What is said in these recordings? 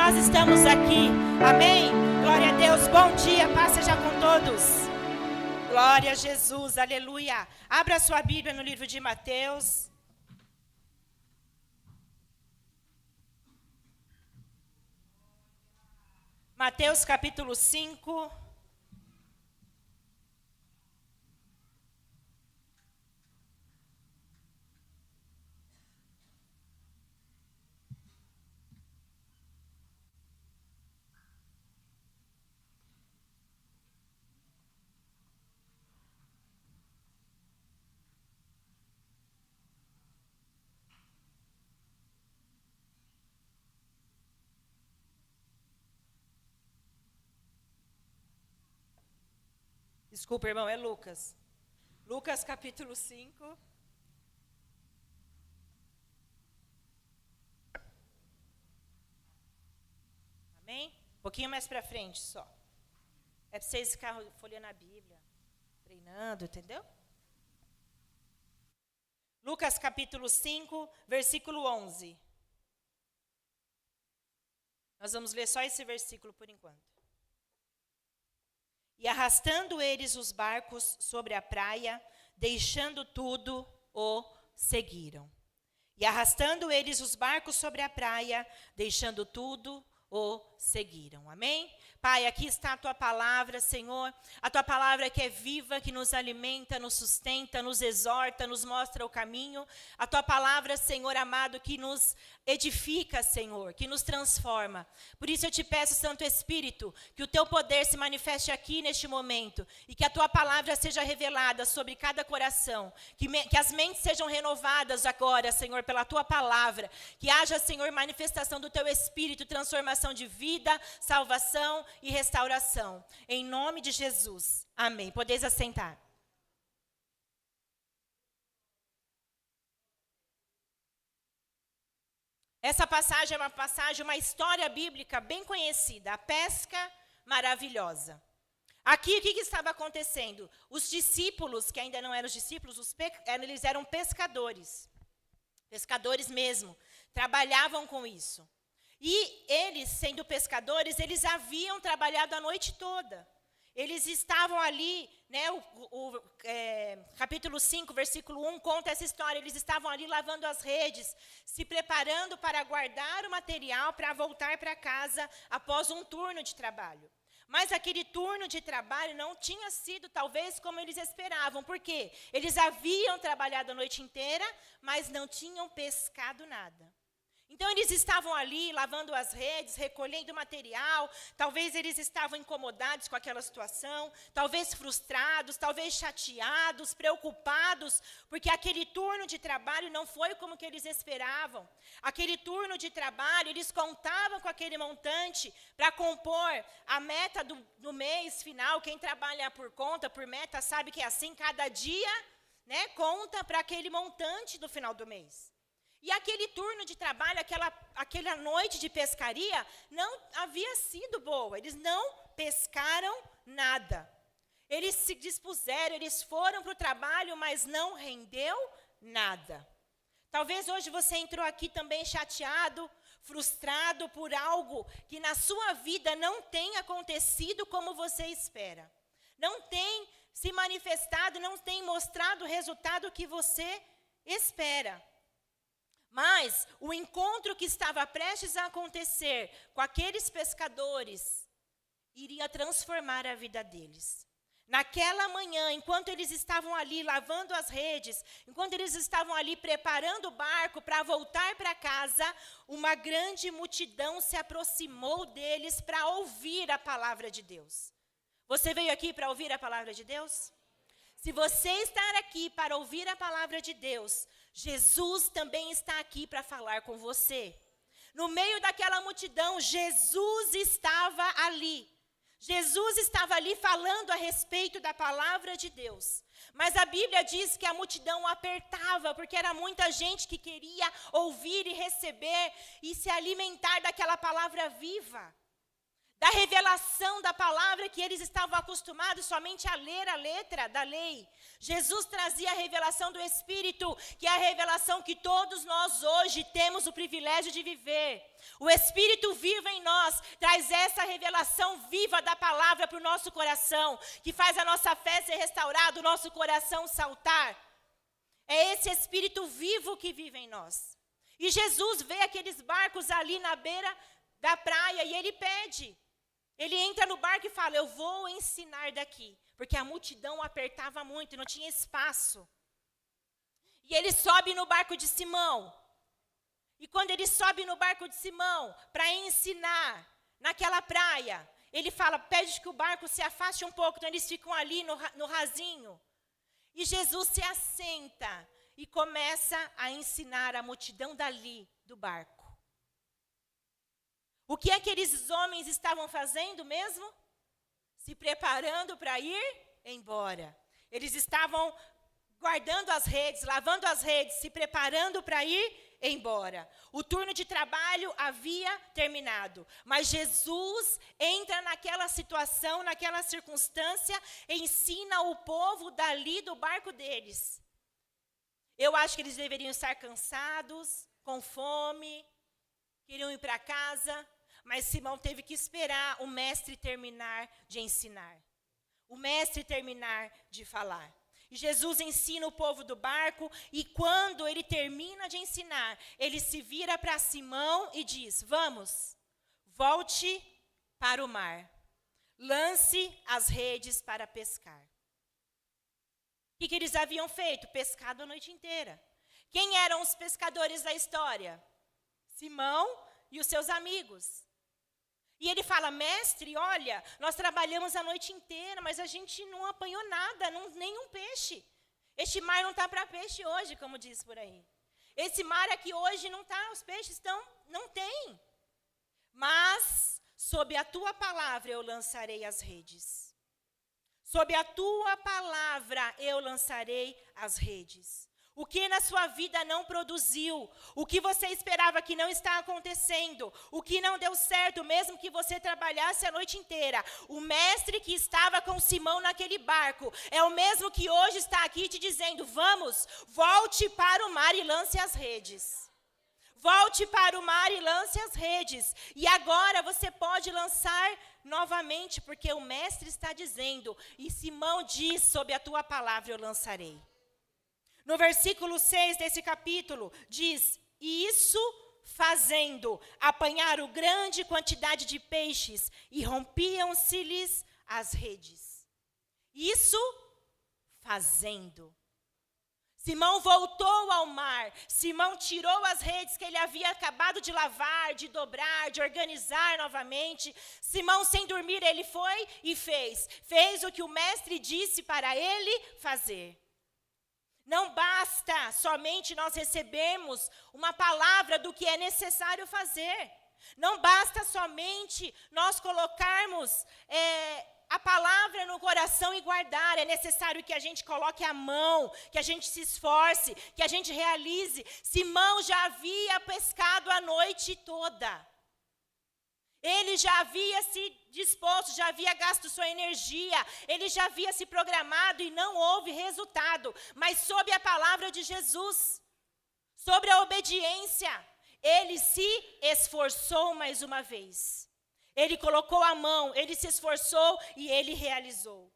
nós estamos aqui. Amém? Glória a Deus. Bom dia, paz seja com todos. Glória a Jesus, aleluia. Abra sua Bíblia no livro de Mateus. Mateus capítulo 5. Desculpa, irmão, é Lucas. Lucas capítulo 5. Amém? Um pouquinho mais para frente só. É para vocês ficarem folheando a Bíblia, treinando, entendeu? Lucas capítulo 5, versículo 11. Nós vamos ler só esse versículo por enquanto. E arrastando eles os barcos sobre a praia, deixando tudo, o seguiram. E arrastando eles os barcos sobre a praia, deixando tudo, o seguiram. Amém? Pai, aqui está a tua palavra, Senhor. A tua palavra que é viva, que nos alimenta, nos sustenta, nos exorta, nos mostra o caminho. A tua palavra, Senhor amado, que nos edifica, Senhor, que nos transforma. Por isso eu te peço, Santo Espírito, que o teu poder se manifeste aqui neste momento e que a tua palavra seja revelada sobre cada coração. Que as mentes sejam renovadas agora, Senhor, pela tua palavra. Que haja, Senhor, manifestação do teu Espírito, transformação de vida, salvação e restauração. Em nome de Jesus. Amém. Podeis assentar. Essa passagem é uma passagem, uma história bíblica bem conhecida, a pesca maravilhosa. Aqui, o que estava acontecendo? Os discípulos, que ainda não eram discípulos, eles eram pescadores. Pescadores mesmo. Trabalhavam com isso. E eles, sendo pescadores, eles haviam trabalhado a noite toda. Eles estavam ali, né, capítulo 5, versículo 1, conta essa história. Eles estavam ali lavando as redes, se preparando para guardar o material para voltar para casa após um turno de trabalho. Mas aquele turno de trabalho não tinha sido, talvez, como eles esperavam. Por quê? Eles haviam trabalhado a noite inteira, mas não tinham pescado nada. Então, eles estavam ali lavando as redes, recolhendo material. Talvez eles estavam incomodados com aquela situação, talvez frustrados, talvez chateados, preocupados, porque aquele turno de trabalho não foi como que eles esperavam. Aquele turno de trabalho, eles contavam com aquele montante para compor a meta do mês final. Quem trabalha por conta, por meta, sabe que é assim, cada dia, né, conta para aquele montante do final do mês. E aquele turno de trabalho, aquela noite de pescaria, não havia sido boa. Eles não pescaram nada. Eles se dispuseram, eles foram para o trabalho, mas não rendeu nada. Talvez hoje você entrou aqui também chateado, frustrado por algo que na sua vida não tem acontecido como você espera. Não tem se manifestado, não tem mostrado o resultado que você espera. Mas o encontro que estava prestes a acontecer com aqueles pescadores iria transformar a vida deles. Naquela manhã, enquanto eles estavam ali lavando as redes, enquanto eles estavam ali preparando o barco para voltar para casa, uma grande multidão se aproximou deles para ouvir a palavra de Deus. Você veio aqui para ouvir a palavra de Deus? Se você está aqui para ouvir a palavra de Deus, Jesus também está aqui para falar com você. No meio daquela multidão, Jesus estava ali. Jesus estava ali falando a respeito da palavra de Deus. Mas a Bíblia diz que a multidão o apertava, porque era muita gente que queria ouvir e receber e se alimentar daquela palavra viva. da revelação da palavra que eles estavam acostumados somente a ler a letra da lei. Jesus trazia a revelação do Espírito, que é a revelação que todos nós hoje temos o privilégio de viver. O Espírito vivo em nós traz essa revelação viva da palavra para o nosso coração, que faz a nossa fé ser restaurada, o nosso coração saltar. É esse Espírito vivo que vive em nós. E Jesus vê aqueles barcos ali na beira da praia e ele pede. Ele entra no barco e fala, eu vou ensinar daqui. Porque a multidão apertava muito e não tinha espaço. E ele sobe no barco de Simão. E quando ele sobe no barco de Simão para ensinar naquela praia, ele fala, pede que o barco se afaste um pouco. Então eles ficam ali no rasinho. E Jesus se assenta e começa a ensinar a multidão dali do barco. O que aqueles homens estavam fazendo mesmo? Se preparando para ir embora. Eles estavam guardando as redes, lavando as redes, se preparando para ir embora. O turno de trabalho havia terminado, mas Jesus entra naquela situação, naquela circunstância, ensina o povo dali do barco deles. Eu acho que eles deveriam estar cansados, com fome, queriam ir para casa, mas Simão teve que esperar o mestre terminar de ensinar, o mestre terminar de falar. E Jesus ensina o povo do barco, e quando ele termina de ensinar, ele se vira para Simão e diz, vamos, volte para o mar, lance as redes para pescar. O que eles haviam feito? Pescado a noite inteira. Quem eram os pescadores da história? Simão e os seus amigos. E ele fala, mestre, olha, nós trabalhamos a noite inteira, mas a gente não apanhou nada, nenhum peixe. Este mar não está para peixe hoje, como diz por aí. Esse mar aqui hoje não está, os peixes não tem. Mas, sob a tua palavra eu lançarei as redes. Sob a tua palavra eu lançarei as redes. O que na sua vida não produziu, o que você esperava que não está acontecendo, o que não deu certo, mesmo que você trabalhasse a noite inteira, o mestre que estava com Simão naquele barco, é o mesmo que hoje está aqui te dizendo, vamos, volte para o mar e lance as redes. Volte para o mar e lance as redes. E agora você pode lançar novamente, porque o mestre está dizendo, e Simão diz, sob a tua palavra eu lançarei. No versículo 6 desse capítulo, diz, e isso fazendo, apanharam grande quantidade de peixes, e rompiam-se-lhes as redes. Isso fazendo. Simão voltou ao mar, Simão tirou as redes que ele havia acabado de lavar, de dobrar, de organizar novamente. Simão, sem dormir, ele foi e fez. Fez o que o mestre disse para ele fazer. Não basta somente nós recebermos uma palavra do que é necessário fazer. Não basta somente nós colocarmos a palavra no coração e guardar. É necessário que a gente coloque a mão, que a gente se esforce, que a gente realize. Simão já havia pescado a noite toda. Ele já havia se disposto, já havia gasto sua energia, ele já havia se programado e não houve resultado. Mas sob a palavra de Jesus, sobre a obediência, ele se esforçou mais uma vez. Ele colocou a mão, ele se esforçou e ele realizou.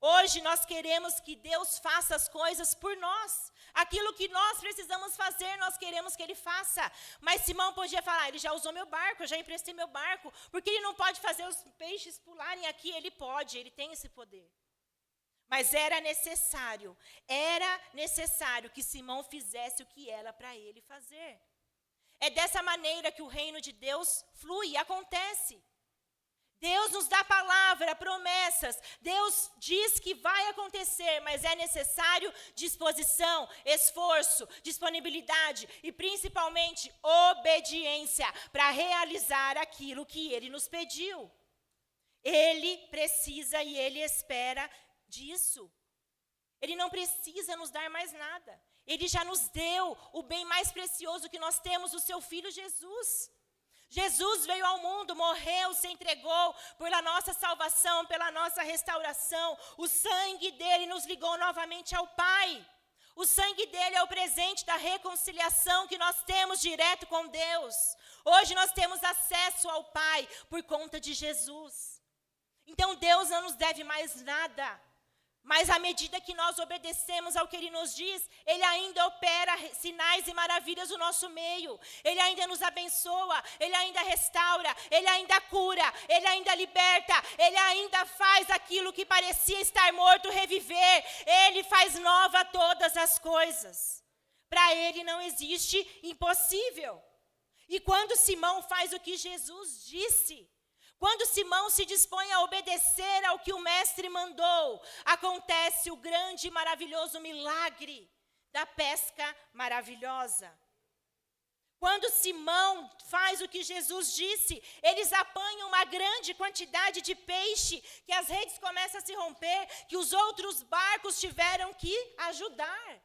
Hoje nós queremos que Deus faça as coisas por nós. Aquilo que nós precisamos fazer, nós queremos que ele faça. Mas Simão podia falar, ele já usou meu barco, eu já emprestei meu barco. Porque ele não pode fazer os peixes pularem aqui? Ele pode, ele tem esse poder. Mas era necessário que Simão fizesse o que era para ele fazer. É dessa maneira que o reino de Deus flui, acontece. Deus nos dá palavra, promessas. Deus diz que vai acontecer, mas é necessário disposição, esforço, disponibilidade e principalmente obediência para realizar aquilo que Ele nos pediu. Ele precisa e Ele espera disso. Ele não precisa nos dar mais nada. Ele já nos deu o bem mais precioso que nós temos, o seu Filho Jesus. Jesus veio ao mundo, morreu, se entregou pela nossa salvação, pela nossa restauração. O sangue dele nos ligou novamente ao Pai. O sangue dele é o presente da reconciliação que nós temos direto com Deus. Hoje nós temos acesso ao Pai por conta de Jesus. Então Deus não nos deve mais nada. Mas à medida que nós obedecemos ao que Ele nos diz, Ele ainda opera sinais e maravilhas no nosso meio. Ele ainda nos abençoa, Ele ainda restaura, Ele ainda cura, Ele ainda liberta, Ele ainda faz aquilo que parecia estar morto reviver. Ele faz nova todas as coisas. Para Ele não existe impossível. E quando Simão faz o que Jesus disse, quando Simão se dispõe a obedecer ao que o mestre mandou, acontece o grande e maravilhoso milagre da pesca maravilhosa. Quando Simão faz o que Jesus disse, eles apanham uma grande quantidade de peixe, que as redes começam a se romper, que os outros barcos tiveram que ajudar.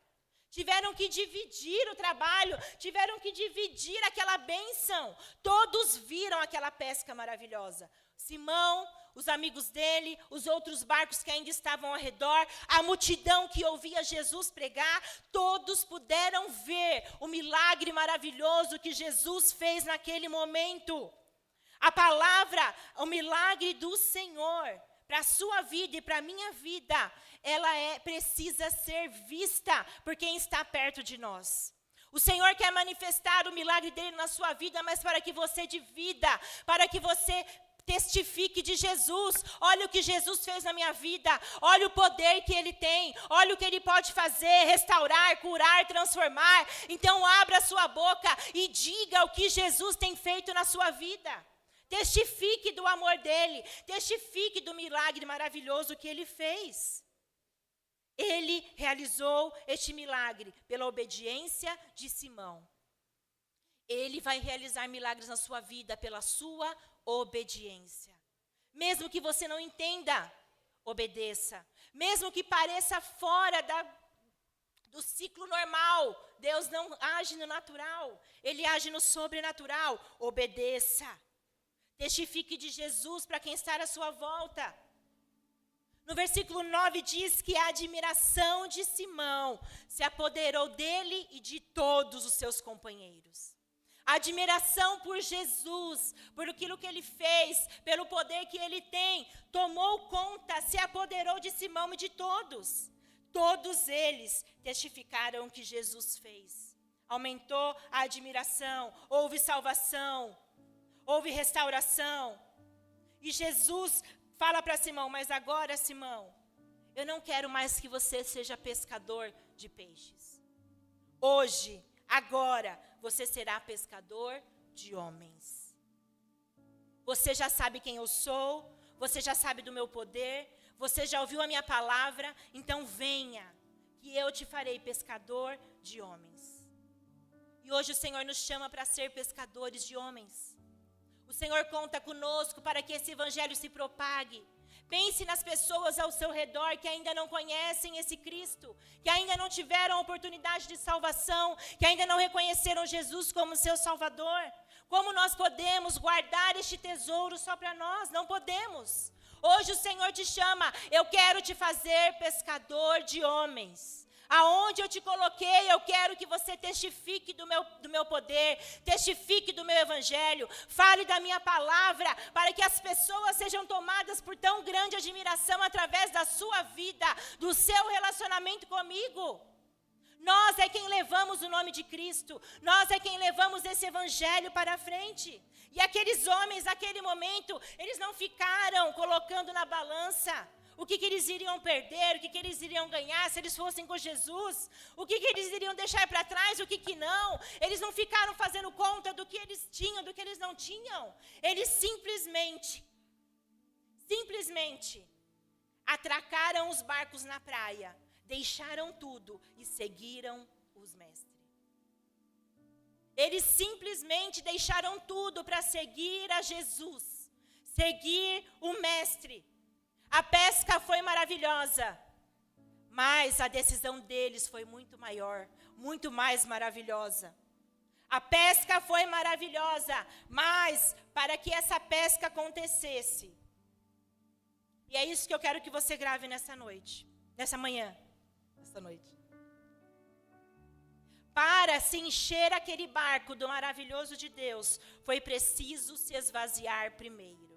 Tiveram que dividir o trabalho, tiveram que dividir aquela bênção. Todos viram aquela pesca maravilhosa. Simão, os amigos dele, os outros barcos que ainda estavam ao redor, a multidão que ouvia Jesus pregar, todos puderam ver o milagre maravilhoso que Jesus fez naquele momento. A palavra, o milagre do Senhor, para a sua vida e para a minha vida, ela precisa ser vista por quem está perto de nós. O Senhor quer manifestar o milagre dele na sua vida, mas para que você divida, para que você testifique de Jesus. Olha o que Jesus fez na minha vida, olha o poder que Ele tem, olha o que Ele pode fazer, restaurar, curar, transformar. Então abra a sua boca e diga o que Jesus tem feito na sua vida. Testifique do amor dEle, testifique do milagre maravilhoso que Ele fez. Ele realizou este milagre pela obediência de Simão. Ele vai realizar milagres na sua vida pela sua obediência. Mesmo que você não entenda, obedeça. Mesmo que pareça fora do ciclo normal, Deus não age no natural, Ele age no sobrenatural. Obedeça. Testifique de Jesus para quem está à sua volta. No versículo 9 diz que a admiração de Simão se apoderou dele e de todos os seus companheiros. A admiração por Jesus, por aquilo que Ele fez, pelo poder que Ele tem, tomou conta, se apoderou de Simão e de todos. Todos eles testificaram o que Jesus fez. Aumentou a admiração, houve salvação, houve restauração. E Jesus fala para Simão: mas agora, Simão, eu não quero mais que você seja pescador de peixes. Hoje, agora, você será pescador de homens. Você já sabe quem eu sou, você já sabe do meu poder, você já ouviu a minha palavra, então venha, que eu te farei pescador de homens. E hoje o Senhor nos chama para ser pescadores de homens. O Senhor conta conosco para que esse evangelho se propague. Pense nas pessoas ao seu redor que ainda não conhecem esse Cristo, que ainda não tiveram oportunidade de salvação, que ainda não reconheceram Jesus como seu Salvador. Como nós podemos guardar este tesouro só para nós? Não podemos. Hoje o Senhor te chama: eu quero te fazer pescador de homens. Aonde eu te coloquei, eu quero que você testifique do meu poder, testifique do meu evangelho, fale da minha palavra, para que as pessoas sejam tomadas por tão grande admiração através da sua vida, do seu relacionamento comigo. Nós é quem levamos o nome de Cristo, nós é quem levamos esse evangelho para a frente. E aqueles homens, naquele momento, eles não ficaram colocando na balança o que eles iriam perder, o que eles iriam ganhar se eles fossem com Jesus, o que eles iriam deixar para trás, o que não. Eles não ficaram fazendo conta do que eles tinham, do que eles não tinham. Eles simplesmente atracaram os barcos na praia, deixaram tudo e seguiram os mestres. Eles simplesmente deixaram tudo para seguir a Jesus, seguir o mestre. A pesca foi maravilhosa, mas a decisão deles foi muito maior, muito mais maravilhosa. A pesca foi maravilhosa, mas para que essa pesca acontecesse, e é isso que eu quero que você grave nessa noite, nessa manhã, nessa noite. Para se encher aquele barco do maravilhoso de Deus, foi preciso se esvaziar primeiro.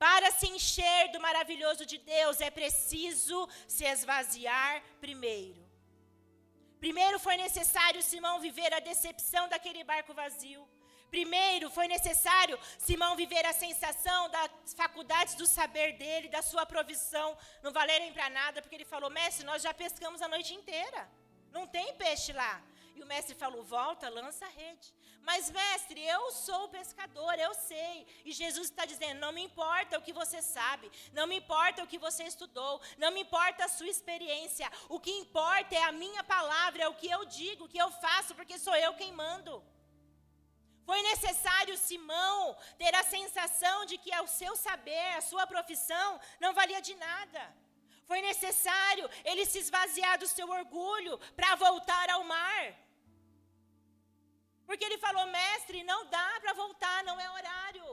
Para se encher do maravilhoso de Deus, é preciso se esvaziar primeiro. Primeiro foi necessário Simão viver a decepção daquele barco vazio. Primeiro foi necessário Simão viver a sensação das faculdades do saber dele, da sua provisão, não valerem para nada, porque ele falou: mestre, nós já pescamos a noite inteira, não tem peixe lá. E o mestre falou: volta, lança a rede. Mas mestre, eu sou pescador, eu sei. E Jesus está dizendo: não me importa o que você sabe, não me importa o que você estudou, não me importa a sua experiência. O que importa é a minha palavra, é o que eu digo, o que eu faço, porque sou eu quem mando. Foi necessário Simão ter a sensação de que o seu saber, a sua profissão, não valia de nada. Foi necessário ele se esvaziar do seu orgulho para voltar ao mar. Porque ele falou: mestre, não dá para voltar, não é horário.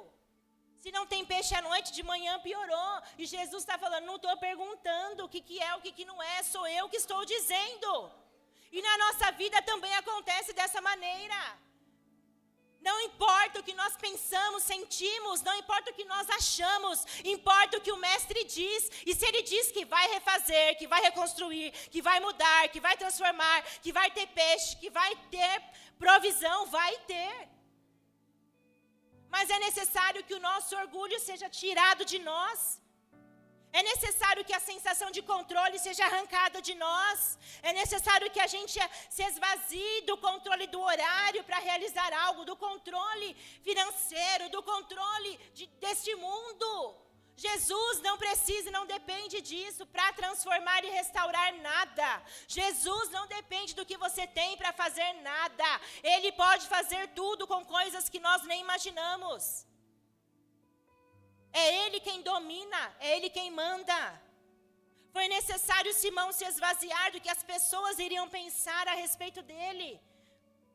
Se não tem peixe à noite, de manhã piorou. E Jesus está falando: não estou perguntando o que é, o que não é, sou eu que estou dizendo. E na nossa vida também acontece dessa maneira. Não importa o que nós pensamos, sentimos, não importa o que nós achamos, importa o que o mestre diz. E se ele diz que vai refazer, que vai reconstruir, que vai mudar, que vai transformar, que vai ter peixe, que vai ter provisão, vai ter. Mas é necessário que o nosso orgulho seja tirado de nós. É necessário que a sensação de controle seja arrancada de nós. É necessário que a gente se esvazie do controle do horário para realizar algo, do controle financeiro, do controle deste mundo. Jesus não precisa e não depende disso para transformar e restaurar nada. Jesus não depende do que você tem para fazer nada. Ele pode fazer tudo com coisas que nós nem imaginamos. É Ele quem domina, é Ele quem manda. Foi necessário Simão se esvaziar do que as pessoas iriam pensar a respeito dele.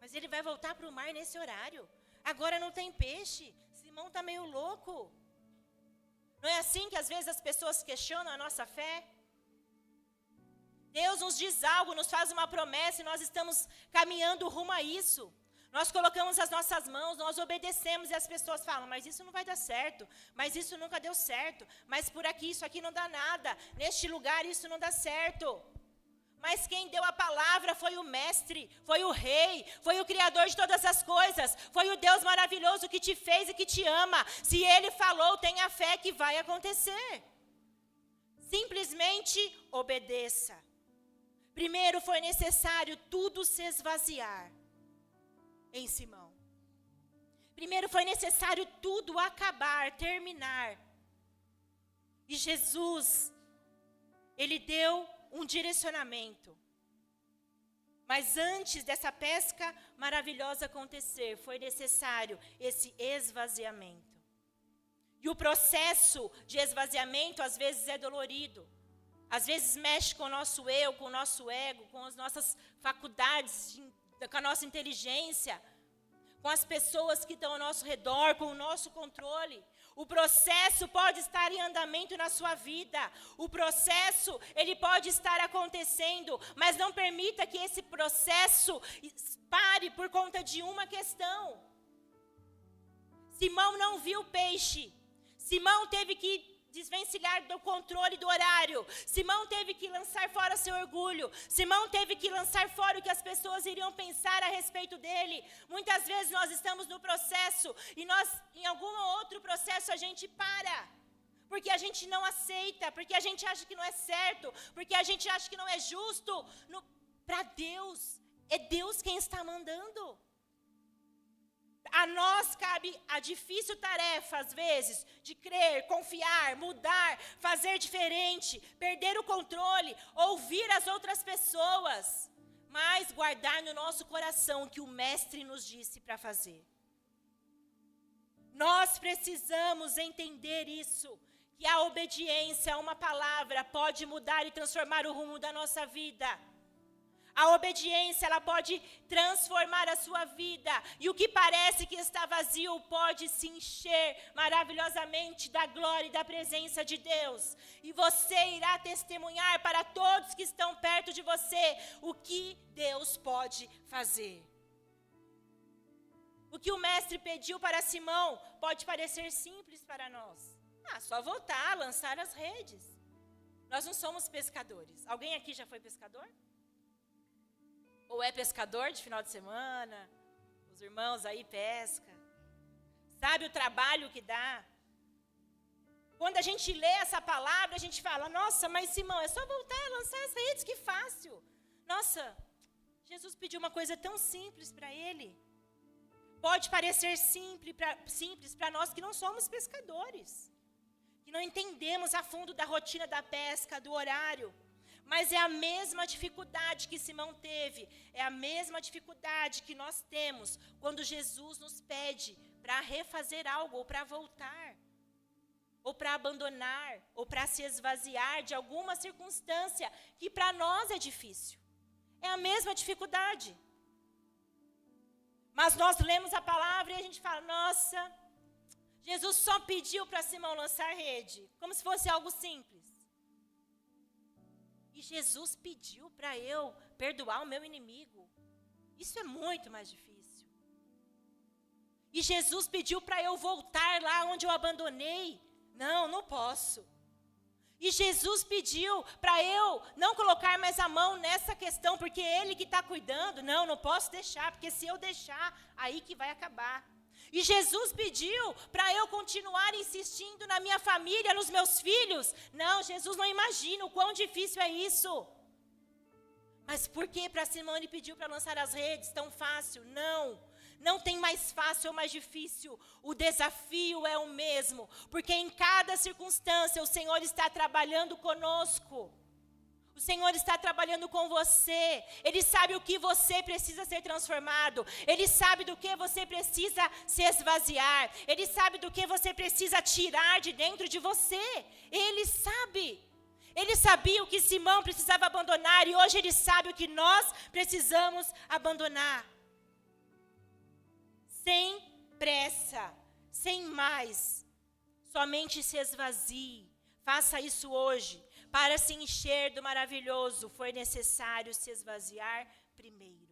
Mas ele vai voltar para o mar nesse horário. Agora não tem peixe. Simão está meio louco. Não é assim que às vezes as pessoas questionam a nossa fé? Deus nos diz algo, nos faz uma promessa e nós estamos caminhando rumo a isso. Nós colocamos as nossas mãos, nós obedecemos e as pessoas falam: mas isso não vai dar certo, mas isso nunca deu certo, mas por aqui, isso aqui não dá nada, neste lugar isso não dá certo. Mas quem deu a palavra foi o mestre, foi o rei, foi o criador de todas as coisas, foi o Deus maravilhoso que te fez e que te ama. Se ele falou, tenha fé que vai acontecer. Simplesmente obedeça. Primeiro foi necessário tudo se esvaziar em Simão. Primeiro foi necessário tudo acabar, terminar. E Jesus, ele deu um direcionamento. Mas antes dessa pesca maravilhosa acontecer, foi necessário esse esvaziamento. E o processo de esvaziamento às vezes é dolorido. Às vezes mexe com o nosso eu, com o nosso ego, com as nossas faculdades, com a nossa inteligência, com as pessoas que estão ao nosso redor, com o nosso controle. O processo pode estar em andamento na sua vida. O processo, ele pode estar acontecendo, mas não permita que esse processo pare por conta de uma questão. Simão não viu peixe. Simão teve que desvencilhar do controle do horário. Simão teve que lançar fora seu orgulho. Simão teve que lançar fora o que as pessoas iriam pensar a respeito dele. Muitas vezes nós estamos no processo e nós, em algum outro processo, a gente para. Porque a gente não aceita, porque a gente acha que não é certo, porque a gente acha que não é justo. Para Deus, é Deus quem está mandando. A nós cabe a difícil tarefa, às vezes, de crer, confiar, mudar, fazer diferente, perder o controle, ouvir as outras pessoas, mas guardar no nosso coração o que o Mestre nos disse para fazer. Nós precisamos entender isso, que a obediência a uma palavra pode mudar e transformar o rumo da nossa vida. A obediência, ela pode transformar a sua vida. E o que parece que está vazio pode se encher maravilhosamente da glória e da presença de Deus. E você irá testemunhar para todos que estão perto de você o que Deus pode fazer. O que o mestre pediu para Simão pode parecer simples para nós. Só voltar, lançar as redes. Nós não somos pescadores. Alguém aqui já foi pescador? Ou é pescador de final de semana? Os irmãos aí pescam. Sabe o trabalho que dá? Quando a gente lê essa palavra, a gente fala, nossa, mas Simão, é só voltar, lançar as redes, que fácil. Nossa, Jesus pediu uma coisa tão simples para ele. Pode parecer simples para nós que não somos pescadores. Que não entendemos a fundo da rotina da pesca, do horário. Mas é a mesma dificuldade que Simão teve, é a mesma dificuldade que nós temos quando Jesus nos pede para refazer algo, ou para voltar, ou para abandonar, ou para se esvaziar de alguma circunstância que para nós é difícil. É a mesma dificuldade. Mas nós lemos a palavra e a gente fala, nossa, Jesus só pediu para Simão lançar rede, como se fosse algo simples. E Jesus pediu para eu perdoar o meu inimigo. Isso é muito mais difícil. E Jesus pediu para eu voltar lá onde eu abandonei. Não posso. E Jesus pediu para eu não colocar mais a mão nessa questão, porque é Ele que está cuidando. Não posso deixar, porque se eu deixar, aí que vai acabar. E Jesus pediu para eu continuar insistindo na minha família, nos meus filhos. Não, Jesus não imagina o quão difícil é isso. Mas por que para Simão ele pediu para lançar as redes tão fácil? Não tem mais fácil ou mais difícil. O desafio é o mesmo. Porque em cada circunstância o Senhor está trabalhando conosco. O Senhor está trabalhando com você. Ele sabe o que você precisa ser transformado. Ele sabe do que você precisa se esvaziar. Ele sabe do que você precisa tirar de dentro de você. Ele sabe. Ele sabia o que Simão precisava abandonar. E hoje ele sabe o que nós precisamos abandonar. Sem pressa. Sem mais. Somente se esvazie. Faça isso hoje. Para se encher do maravilhoso, foi necessário se esvaziar primeiro.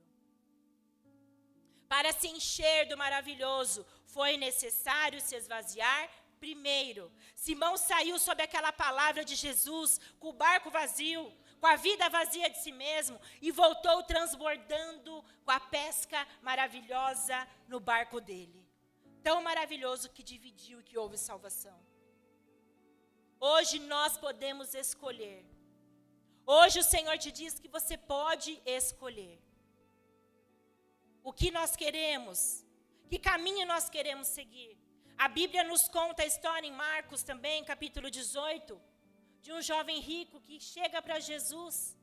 Para se encher do maravilhoso, foi necessário se esvaziar primeiro. Simão saiu sob aquela palavra de Jesus, com o barco vazio, com a vida vazia de si mesmo, e voltou transbordando com a pesca maravilhosa no barco dele. Tão maravilhoso que dividiu e que houve salvação. Hoje nós podemos escolher. Hoje o Senhor te diz que você pode escolher. O que nós queremos, que caminho nós queremos seguir. A Bíblia nos conta a história em Marcos também, capítulo 18, de um jovem rico que chega para Jesus.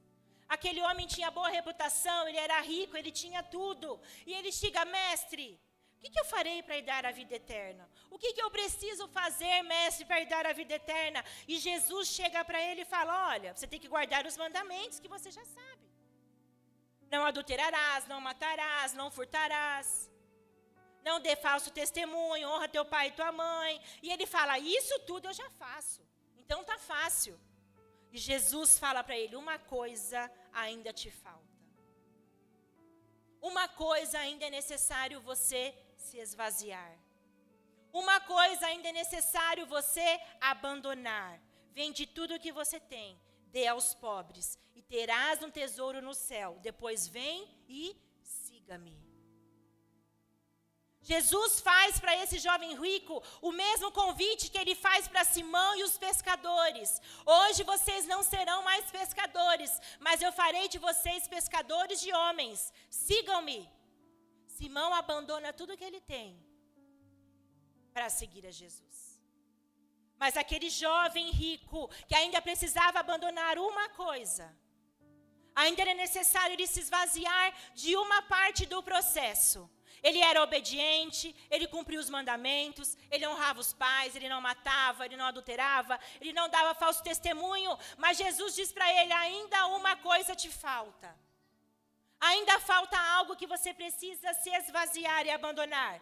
Aquele homem tinha boa reputação, ele era rico, ele tinha tudo. E ele chega, mestre, o que eu farei para herdar a vida eterna? O que eu preciso fazer, mestre, para herdar a vida eterna? E Jesus chega para ele e fala, olha, você tem que guardar os mandamentos que você já sabe. Não adulterarás, não matarás, não furtarás. Não dê falso testemunho, honra teu pai e tua mãe. E ele fala, isso tudo eu já faço. Então tá fácil. E Jesus fala para ele, uma coisa ainda te falta. Uma coisa ainda é necessário você se esvaziar. Uma coisa ainda é necessário você abandonar. Vende tudo o que você tem, dê aos pobres, e terás um tesouro no céu. Depois vem e siga-me. Jesus faz para esse jovem rico o mesmo convite que ele faz para Simão e os pescadores. Hoje vocês não serão mais pescadores, mas eu farei de vocês pescadores de homens. Sigam-me. Simão abandona tudo que ele tem para seguir a Jesus. Mas aquele jovem rico que ainda precisava abandonar uma coisa, ainda era necessário ele se esvaziar de uma parte do processo. Ele era obediente, ele cumpria os mandamentos, ele honrava os pais, ele não matava, ele não adulterava, ele não dava falso testemunho. Mas Jesus diz para ele, ainda uma coisa te falta. Ainda falta algo que você precisa se esvaziar e abandonar.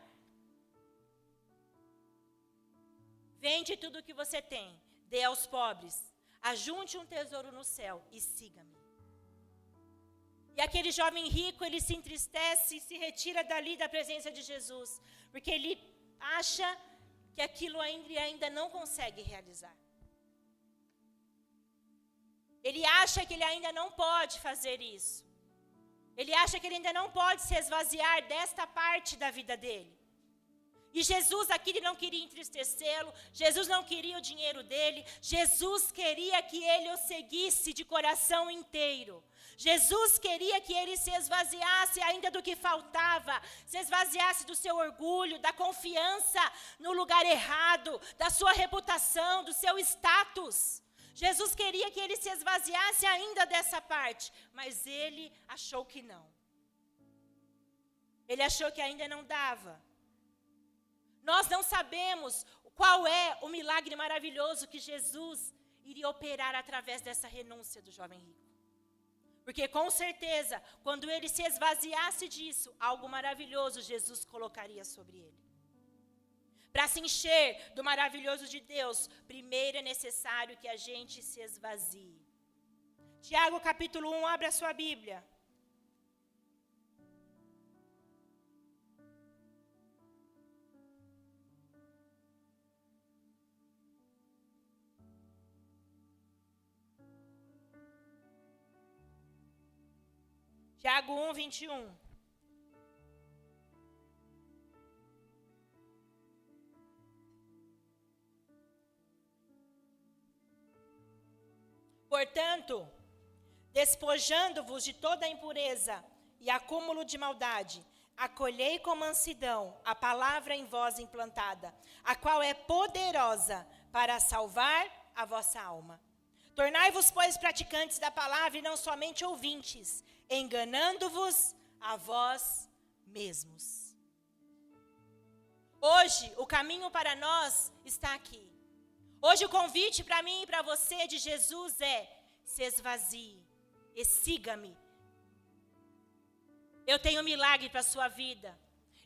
Vende tudo o que você tem, dê aos pobres, ajunte um tesouro no céu e siga-me. E aquele jovem rico, ele se entristece e se retira dali da presença de Jesus, porque ele acha que aquilo ele ainda não consegue realizar. Ele acha que ele ainda não pode fazer isso. Ele acha que ele ainda não pode se esvaziar desta parte da vida dele. E Jesus aqui ele não queria entristecê-lo, Jesus não queria o dinheiro dele, Jesus queria que ele o seguisse de coração inteiro. Jesus queria que ele se esvaziasse ainda do que faltava, se esvaziasse do seu orgulho, da confiança no lugar errado, da sua reputação, do seu status. Jesus queria que ele se esvaziasse ainda dessa parte, mas ele achou que não. Ele achou que ainda não dava. Nós não sabemos qual é o milagre maravilhoso que Jesus iria operar através dessa renúncia do jovem rico. Porque com certeza, quando ele se esvaziasse disso, algo maravilhoso Jesus colocaria sobre ele. Para se encher do maravilhoso de Deus, primeiro é necessário que a gente se esvazie. Tiago capítulo 1, abre a sua Bíblia. Tiago 1, 21. Portanto, despojando-vos de toda impureza e acúmulo de maldade, acolhei com mansidão a palavra em vós implantada, a qual é poderosa para salvar a vossa alma. Tornai-vos, pois, praticantes da palavra e não somente ouvintes, enganando-vos a vós mesmos. Hoje, o caminho para nós está aqui. Hoje o convite para mim e para você de Jesus é: se esvazie e siga-me. Eu tenho milagre para a sua vida.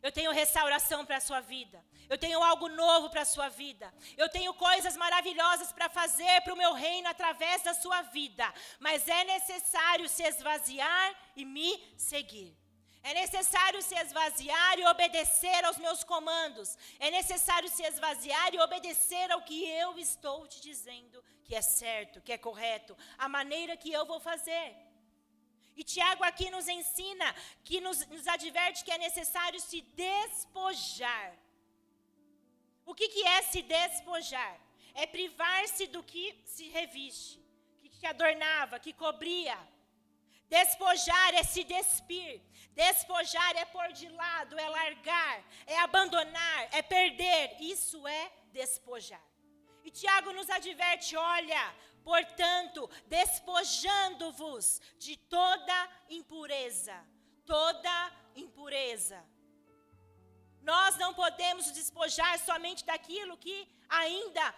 Eu tenho restauração para a sua vida. Eu tenho algo novo para a sua vida. Eu tenho coisas maravilhosas para fazer para o meu reino através da sua vida. Mas é necessário se esvaziar e me seguir. É necessário se esvaziar e obedecer aos meus comandos. É necessário se esvaziar e obedecer ao que eu estou te dizendo que é certo, que é correto, a maneira que eu vou fazer. E Tiago aqui nos ensina, que nos adverte que é necessário se despojar. O que é se despojar? É privar-se do que se reviste, que te adornava, que cobria. Despojar é se despir. Despojar é pôr de lado, é largar, é abandonar, é perder. Isso é despojar. E Tiago nos adverte, olha, portanto, despojando-vos de toda impureza. Toda impureza. Nós não podemos nos despojar somente daquilo que ainda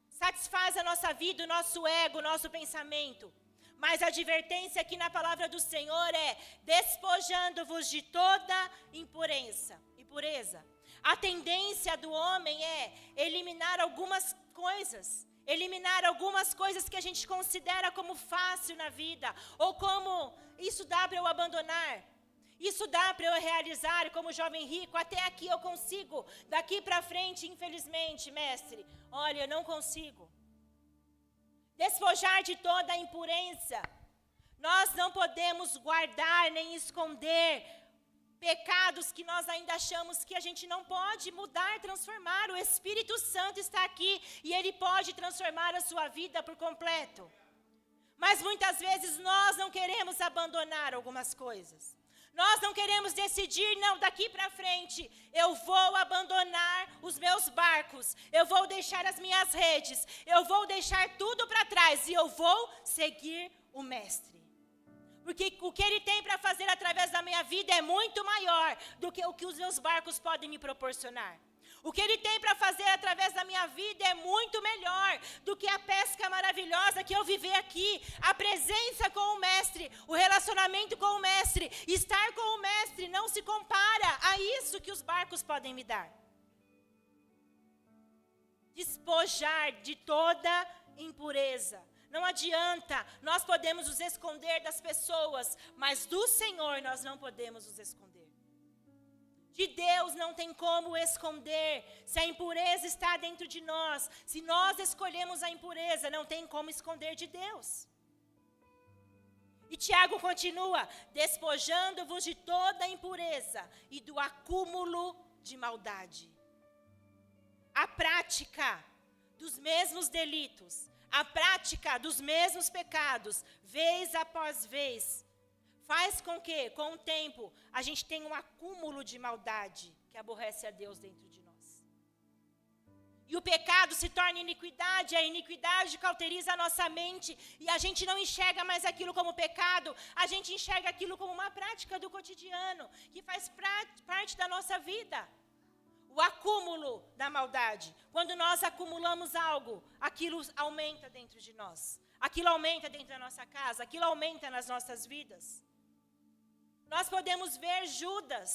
satisfaz a nossa vida, o nosso ego, o nosso pensamento. Mas a advertência aqui na palavra do Senhor é: despojando-vos de toda impureza. A tendência do homem é eliminar algumas coisas que a gente considera como fácil na vida, ou como isso dá para eu abandonar, isso dá para eu realizar como jovem rico, até aqui eu consigo, daqui para frente, infelizmente, mestre, olha, eu não consigo. Despojar de toda a impureza. Nós não podemos guardar nem esconder pecados que nós ainda achamos que a gente não pode mudar, transformar. O Espírito Santo está aqui e ele pode transformar a sua vida por completo. Mas muitas vezes nós não queremos abandonar algumas coisas. Nós não queremos decidir, não, daqui para frente, eu vou abandonar os meus barcos, eu vou deixar as minhas redes, eu vou deixar tudo para trás e eu vou seguir o Mestre. Porque o que Ele tem para fazer através da minha vida é muito maior do que o que os meus barcos podem me proporcionar. O que Ele tem para fazer através da minha vida é muito melhor do do que a pesca maravilhosa que eu viver aqui. A presença com o mestre, o relacionamento com o mestre, estar com o mestre não se compara a isso que os barcos podem me dar. Despojar de toda impureza. Não adianta, nós podemos nos esconder das pessoas, mas do Senhor nós não podemos nos esconder. De Deus não tem como esconder. Se a impureza está dentro de nós, se nós escolhemos a impureza, não tem como esconder de Deus. E Tiago continua, despojando-vos de toda impureza e do acúmulo de maldade. A prática dos mesmos delitos, a prática dos mesmos pecados, vez após vez, faz com que, com o tempo, a gente tenha um acúmulo de maldade que aborrece a Deus dentro de nós. E o pecado se torna iniquidade, a iniquidade cauteriza a nossa mente, e a gente não enxerga mais aquilo como pecado, a gente enxerga aquilo como uma prática do cotidiano, que faz parte da nossa vida. O acúmulo da maldade. Quando nós acumulamos algo, aquilo aumenta dentro de nós. Aquilo aumenta dentro da nossa casa, aquilo aumenta nas nossas vidas. Nós podemos ver Judas.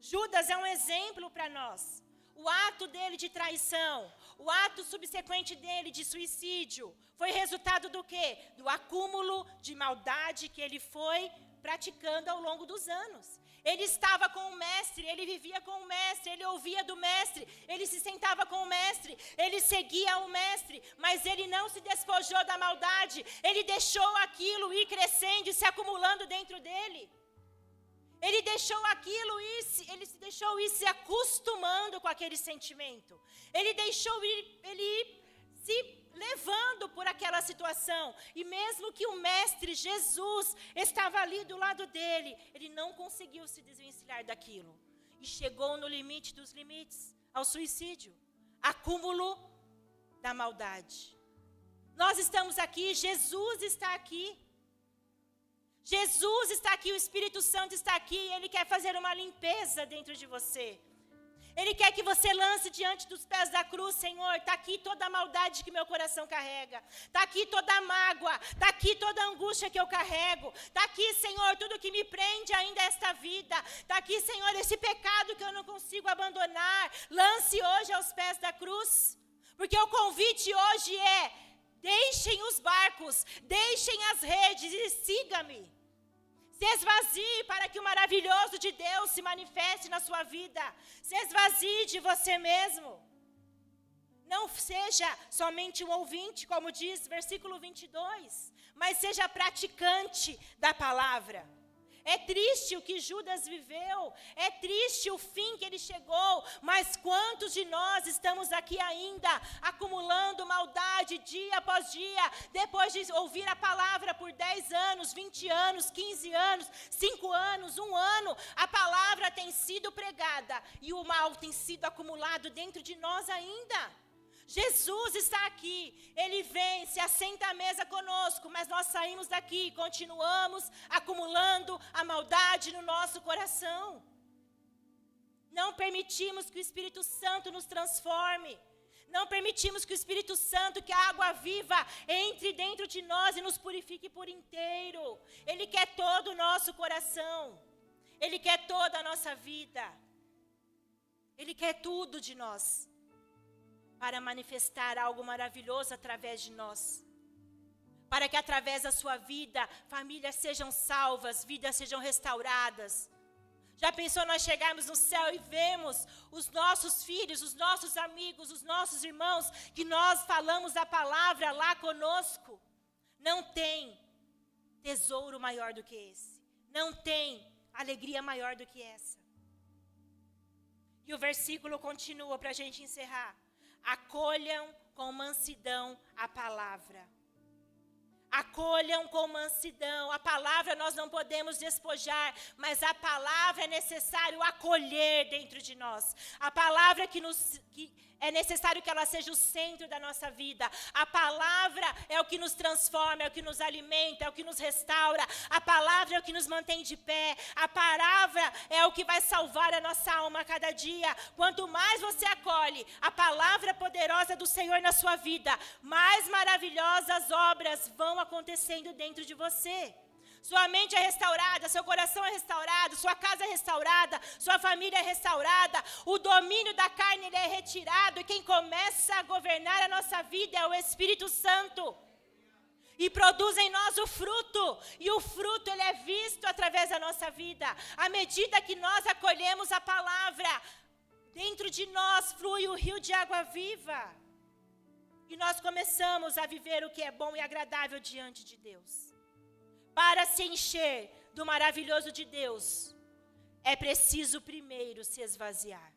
Judas é um exemplo para nós. O ato dele de traição, o ato subsequente dele de suicídio, foi resultado do quê? Do acúmulo de maldade que ele foi praticando ao longo dos anos. Ele estava com o mestre, ele vivia com o mestre, ele ouvia do mestre, ele se sentava com o mestre, ele seguia o mestre, mas ele não se despojou da maldade, ele deixou aquilo ir crescendo e se acumulando dentro dele. Ele deixou aquilo ele se deixou ir se acostumando com aquele sentimento. Ele deixou ele ir se levando por aquela situação. E mesmo que o mestre Jesus estava ali do lado dele, ele não conseguiu se desvencilhar daquilo. E chegou no limite dos limites, ao suicídio. Acúmulo da maldade. Nós estamos aqui, Jesus está aqui. Jesus está aqui, o Espírito Santo está aqui, ele quer fazer uma limpeza dentro de você. Ele quer que você lance diante dos pés da cruz, Senhor, está aqui toda a maldade que meu coração carrega, está aqui toda a mágoa, está aqui toda a angústia que eu carrego, está aqui, Senhor, tudo que me prende ainda a esta vida, está aqui, Senhor, esse pecado que eu não consigo abandonar, lance hoje aos pés da cruz, porque o convite hoje é, deixem os barcos, deixem as redes e siga-me. Se esvazie para que o maravilhoso de Deus se manifeste na sua vida. Se esvazie de você mesmo. Não seja somente um ouvinte, como diz versículo 22, mas seja praticante da palavra. É triste o que Judas viveu, é triste o fim que ele chegou, mas quantos de nós estamos aqui ainda acumulando maldade dia após dia, depois de ouvir a palavra por 10 anos, 20 anos, 15 anos, 5 anos, 1 ano, a palavra tem sido pregada e o mal tem sido acumulado dentro de nós ainda. Jesus está aqui, ele vem, se assenta à mesa conosco, mas nós saímos daqui, continuamos acumulando a maldade no nosso coração. Não permitimos que o Espírito Santo nos transforme, não permitimos que o Espírito Santo, que a água viva, entre dentro de nós e nos purifique por inteiro. Ele quer todo o nosso coração, ele quer toda a nossa vida, ele quer tudo de nós, para manifestar algo maravilhoso através de nós. Para que através da sua vida, famílias sejam salvas, vidas sejam restauradas. Já pensou nós chegarmos no céu e vemos os nossos filhos, os nossos amigos, os nossos irmãos, que nós falamos a palavra lá conosco? Não tem tesouro maior do que esse. Não tem alegria maior do que essa. E o versículo continua para a gente encerrar. Acolham com mansidão a palavra. Acolham com mansidão. A palavra nós não podemos despojar, mas a palavra é necessário acolher dentro de nós. A palavra que É necessário que ela seja o centro da nossa vida. A palavra é o que nos transforma, é o que nos alimenta, é o que nos restaura. A palavra é o que nos mantém de pé. A palavra é o que vai salvar a nossa alma a cada dia. Quanto mais você acolhe a palavra poderosa do Senhor na sua vida, mais maravilhosas obras vão acontecendo dentro de você. Sua mente é restaurada, seu coração é restaurado, sua casa é restaurada, sua família é restaurada, o domínio da carne ele é retirado, e quem começa a governar a nossa vida é o Espírito Santo. E produz em nós o fruto, e o fruto ele é visto através da nossa vida. À medida que nós acolhemos a palavra, dentro de nós flui o rio de água viva. E nós começamos a viver o que é bom e agradável diante de Deus. Para se encher do maravilhoso de Deus, é preciso primeiro se esvaziar.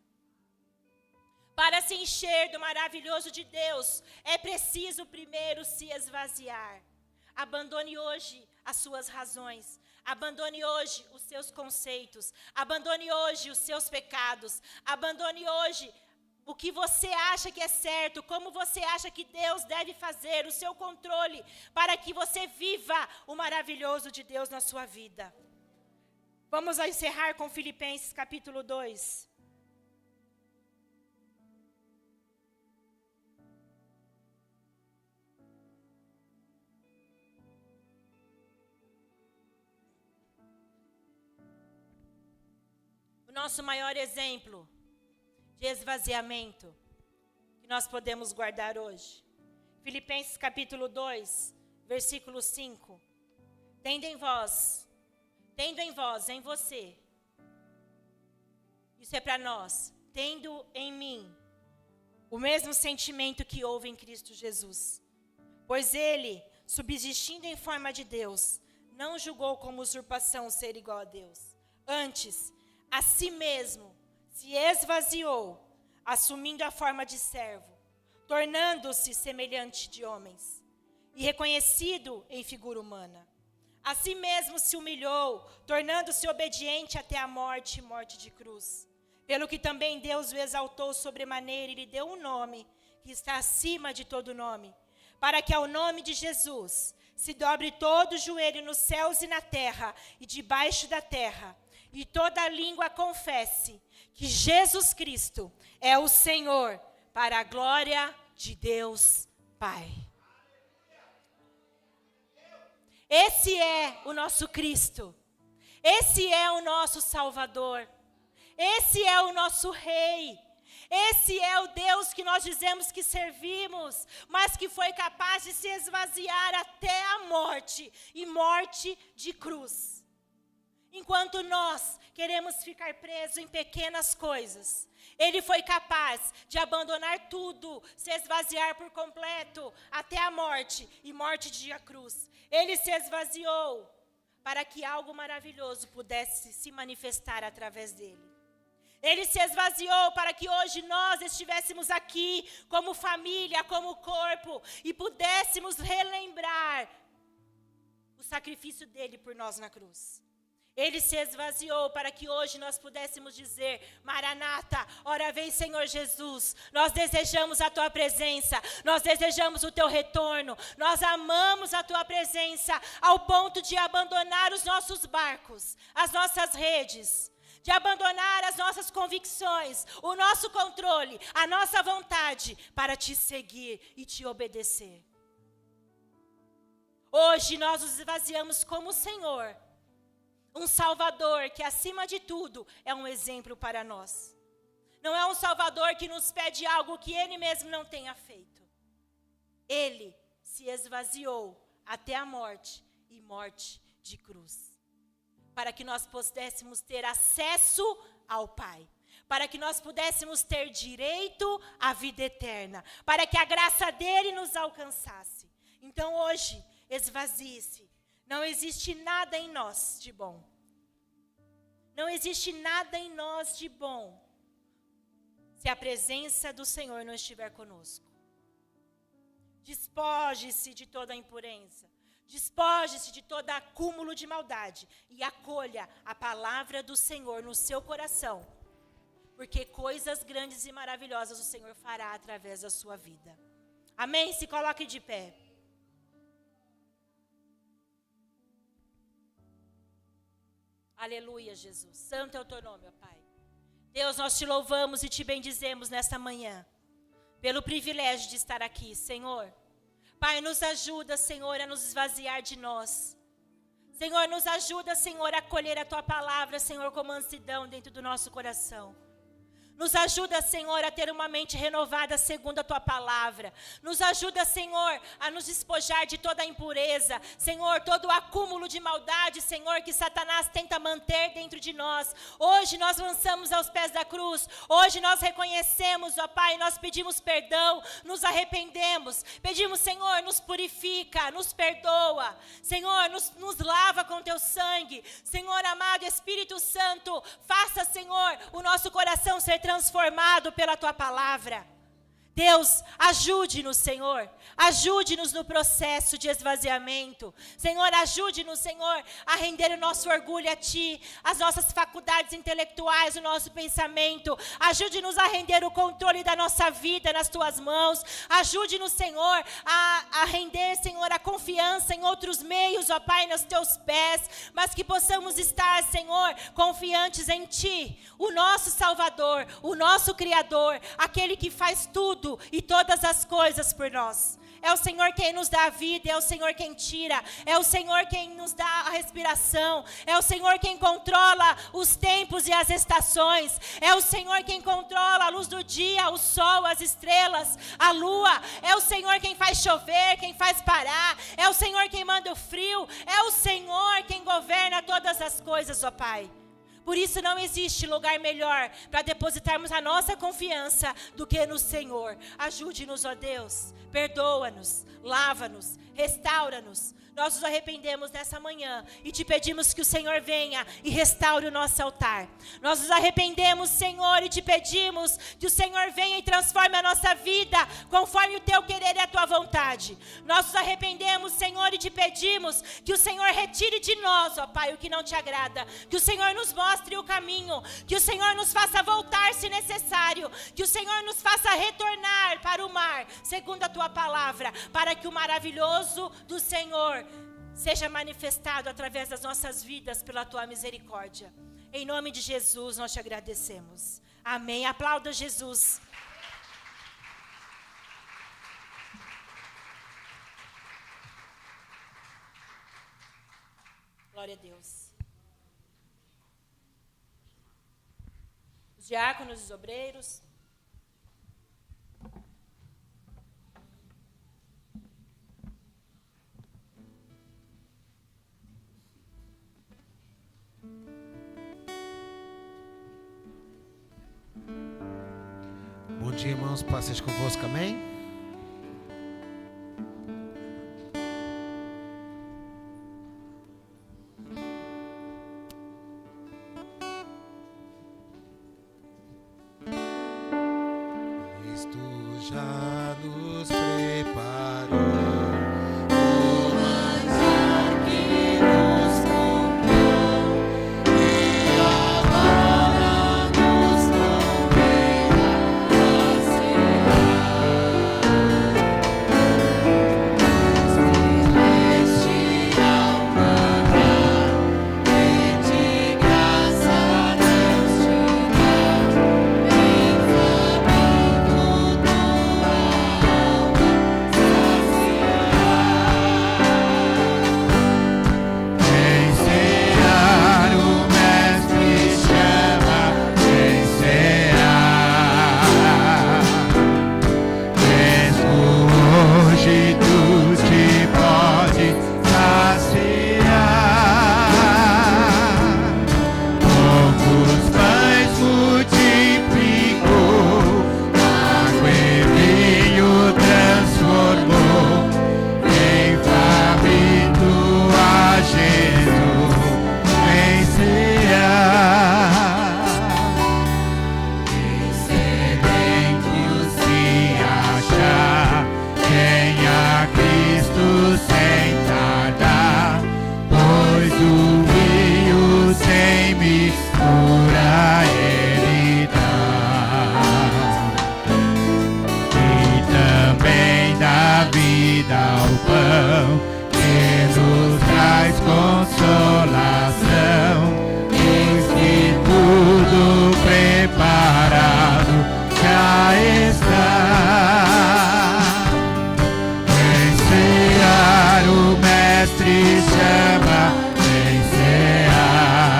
Para se encher do maravilhoso de Deus, é preciso primeiro se esvaziar. Abandone hoje as suas razões. Abandone hoje os seus conceitos. Abandone hoje os seus pecados. Abandone hoje o que você acha que é certo, como você acha que Deus deve fazer, o seu controle, para que você viva o maravilhoso de Deus na sua vida. Vamos encerrar com Filipenses capítulo 2. O nosso maior exemplo de esvaziamento que nós podemos guardar hoje. Filipenses capítulo 2, versículo 5. Tendo em vós, em você. Isso é para nós. Tendo em mim o mesmo sentimento que houve em Cristo Jesus. Pois ele, subsistindo em forma de Deus, não julgou como usurpação ser igual a Deus. Antes, a si mesmo, se esvaziou, assumindo a forma de servo, tornando-se semelhante de homens, e reconhecido em figura humana. A si mesmo se humilhou, tornando-se obediente até a morte, morte de cruz. Pelo que também Deus o exaltou sobremaneira e lhe deu um nome, que está acima de todo nome, para que ao nome de Jesus se dobre todo o joelho nos céus e na terra, e debaixo da terra, e toda língua confesse que Jesus Cristo é o Senhor, para a glória de Deus Pai. Esse é o nosso Cristo. Esse é o nosso Salvador. Esse é o nosso Rei. Esse é o Deus que nós dizemos que servimos, mas que foi capaz de se esvaziar até a morte, e morte de cruz. Enquanto nós queremos ficar presos em pequenas coisas, ele foi capaz de abandonar tudo, se esvaziar por completo, até a morte, e morte de cruz. Ele se esvaziou para que algo maravilhoso pudesse se manifestar através dele. Ele se esvaziou para que hoje nós estivéssemos aqui como família, como corpo, e pudéssemos relembrar o sacrifício dele por nós na cruz. Ele se esvaziou para que hoje nós pudéssemos dizer: Maranata, ora vem Senhor Jesus, nós desejamos a Tua presença, nós desejamos o Teu retorno, nós amamos a Tua presença, ao ponto de abandonar os nossos barcos, as nossas redes, de abandonar as nossas convicções, o nosso controle, a nossa vontade, para Te seguir e Te obedecer. Hoje nós nos esvaziamos como o Senhor, um Salvador que, acima de tudo, é um exemplo para nós. Não é um Salvador que nos pede algo que Ele mesmo não tenha feito. Ele se esvaziou até a morte, e morte de cruz, para que nós pudéssemos ter acesso ao Pai, para que nós pudéssemos ter direito à vida eterna, para que a graça dele nos alcançasse. Então hoje, esvazie-se. Não existe nada em nós de bom. Não existe nada em nós de bom se a presença do Senhor não estiver conosco. Despoje-se de toda a impureza. Despoje-se de todo acúmulo de maldade e acolha a palavra do Senhor no seu coração. porque coisas grandes e maravilhosas o Senhor fará através da sua vida. Amém? Se coloque de pé. Aleluia, Jesus. Santo é o teu nome, ó Pai. Deus, nós te louvamos e te bendizemos nesta manhã, pelo privilégio de estar aqui, Senhor. Pai, nos ajuda, Senhor, a nos esvaziar de nós. Senhor, nos ajuda, Senhor, a acolher a tua palavra, Senhor, com mansidão dentro do nosso coração. Nos ajuda, Senhor, a ter uma mente renovada segundo a Tua palavra. Nos ajuda, Senhor, a nos despojar de toda a impureza. Senhor, todo o acúmulo de maldade, Senhor, que Satanás tenta manter dentro de nós. Hoje nós lançamos aos pés da cruz. Hoje nós reconhecemos, ó Pai, nós pedimos perdão, nos arrependemos. Pedimos, Senhor, nos purifica, nos perdoa. Senhor, nos lava com Teu sangue. Senhor amado, Espírito Santo, faça, Senhor, o nosso coração ser transformado pela Tua palavra. Deus, ajude-nos, Senhor. Ajude-nos no processo de esvaziamento. Senhor, ajude-nos, Senhor, a render o nosso orgulho a Ti, as nossas faculdades intelectuais, o nosso pensamento. Ajude-nos a render o controle da nossa vida nas Tuas mãos. Ajude-nos, Senhor, a render, Senhor, a confiança em outros meios, ó Pai, nos Teus pés. Mas que possamos estar, Senhor, confiantes em Ti, o nosso Salvador, o nosso Criador, aquele que faz tudo e todas as coisas por nós. É o Senhor quem nos dá a vida, é o Senhor quem tira, é o Senhor quem nos dá a respiração, é o Senhor quem controla os tempos e as estações, é o Senhor quem controla a luz do dia, o sol, as estrelas, a lua, é o Senhor quem faz chover, quem faz parar, é o Senhor quem manda o frio, é o Senhor quem governa todas as coisas, ó Pai. Por isso não existe lugar melhor para depositarmos a nossa confiança do que no Senhor. Ajude-nos, ó Deus, perdoa-nos, lava-nos, restaura-nos. Nós nos arrependemos nessa manhã e te pedimos que o Senhor venha e restaure o nosso altar. Nós nos arrependemos, Senhor, e te pedimos que o Senhor venha e transforme a nossa vida conforme o teu querer e a tua vontade. Nós nos arrependemos, Senhor, e te pedimos que o Senhor retire de nós, ó Pai, o que não te agrada. Que o Senhor nos mostre o caminho. Que o Senhor nos faça voltar se necessário. Que o Senhor nos faça retornar para o mar, segundo a tua palavra, para que o maravilhoso do Senhor seja manifestado através das nossas vidas pela tua misericórdia. Em nome de Jesus nós te agradecemos. Amém. Aplauda Jesus. Glória a Deus. Os diáconos e os obreiros. Bom dia, irmãos, paz seja convosco, amém? Cristo já nos preparou o manjar que nos comprou e agora nos convida a celestial maná e de graça Deus te dá, bem faminto tua alma saciar. me dá o pão que nos traz consolação. Eis que tudo preparado já está. Vem cear, o Mestre chama, vem cear.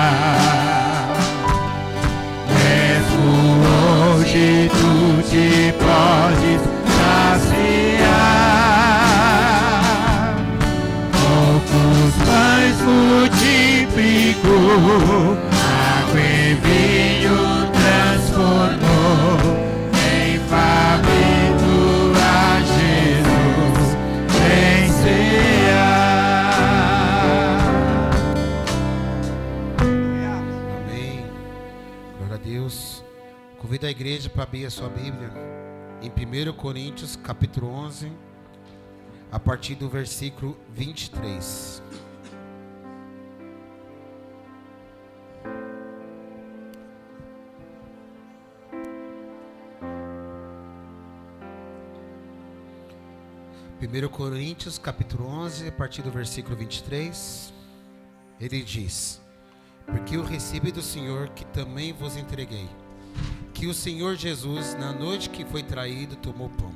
Mesmo hoje tu te podes saciar. Poucos pães multiplicou, água e vinho transformou. Em faminto a Jesus vem cear. Amém. Glória a Deus. Convido a igreja para abrir a sua Bíblia em 1 Coríntios, capítulo 11, a partir do versículo 23. Primeiro Coríntios, capítulo 11, a partir do versículo 23, ele diz: porque eu recebi do Senhor que também vos entreguei, que o Senhor Jesus, na noite que foi traído, tomou pão,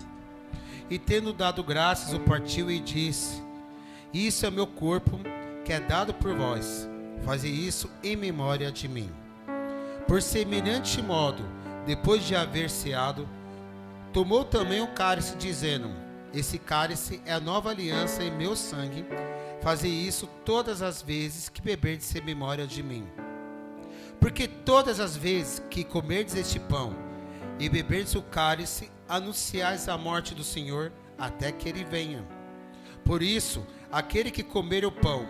e tendo dado graças, o partiu e disse: isso é meu corpo, que é dado por vós, fazei isso em memória de mim. Por semelhante modo, depois de haver ceado, tomou também o cálice, dizendo: esse cálice é a nova aliança em meu sangue, fazei isso todas as vezes que beberdes em memória de mim. Porque todas as vezes que comerdes este pão e beberdes o cálice, anunciais a morte do Senhor até que ele venha. Por isso, aquele que comer o pão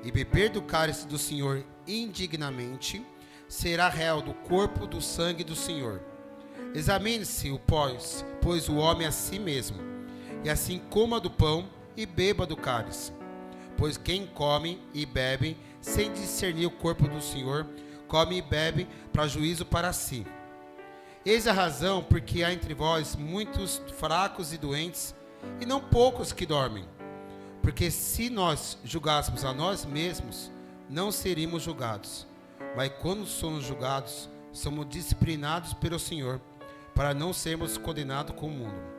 e beber do cálice do Senhor indignamente, será réu do corpo do sangue do Senhor. Examine-se, pois o homem a si mesmo, e assim coma do pão e beba do cálice. Pois quem come e bebe sem discernir o corpo do Senhor, come e bebe para juízo para si. Eis a razão porque há entre vós muitos fracos e doentes, e não poucos que dormem. Porque se nós julgássemos a nós mesmos, não seríamos julgados. Mas quando somos julgados, somos disciplinados pelo Senhor, para não sermos condenados com o mundo.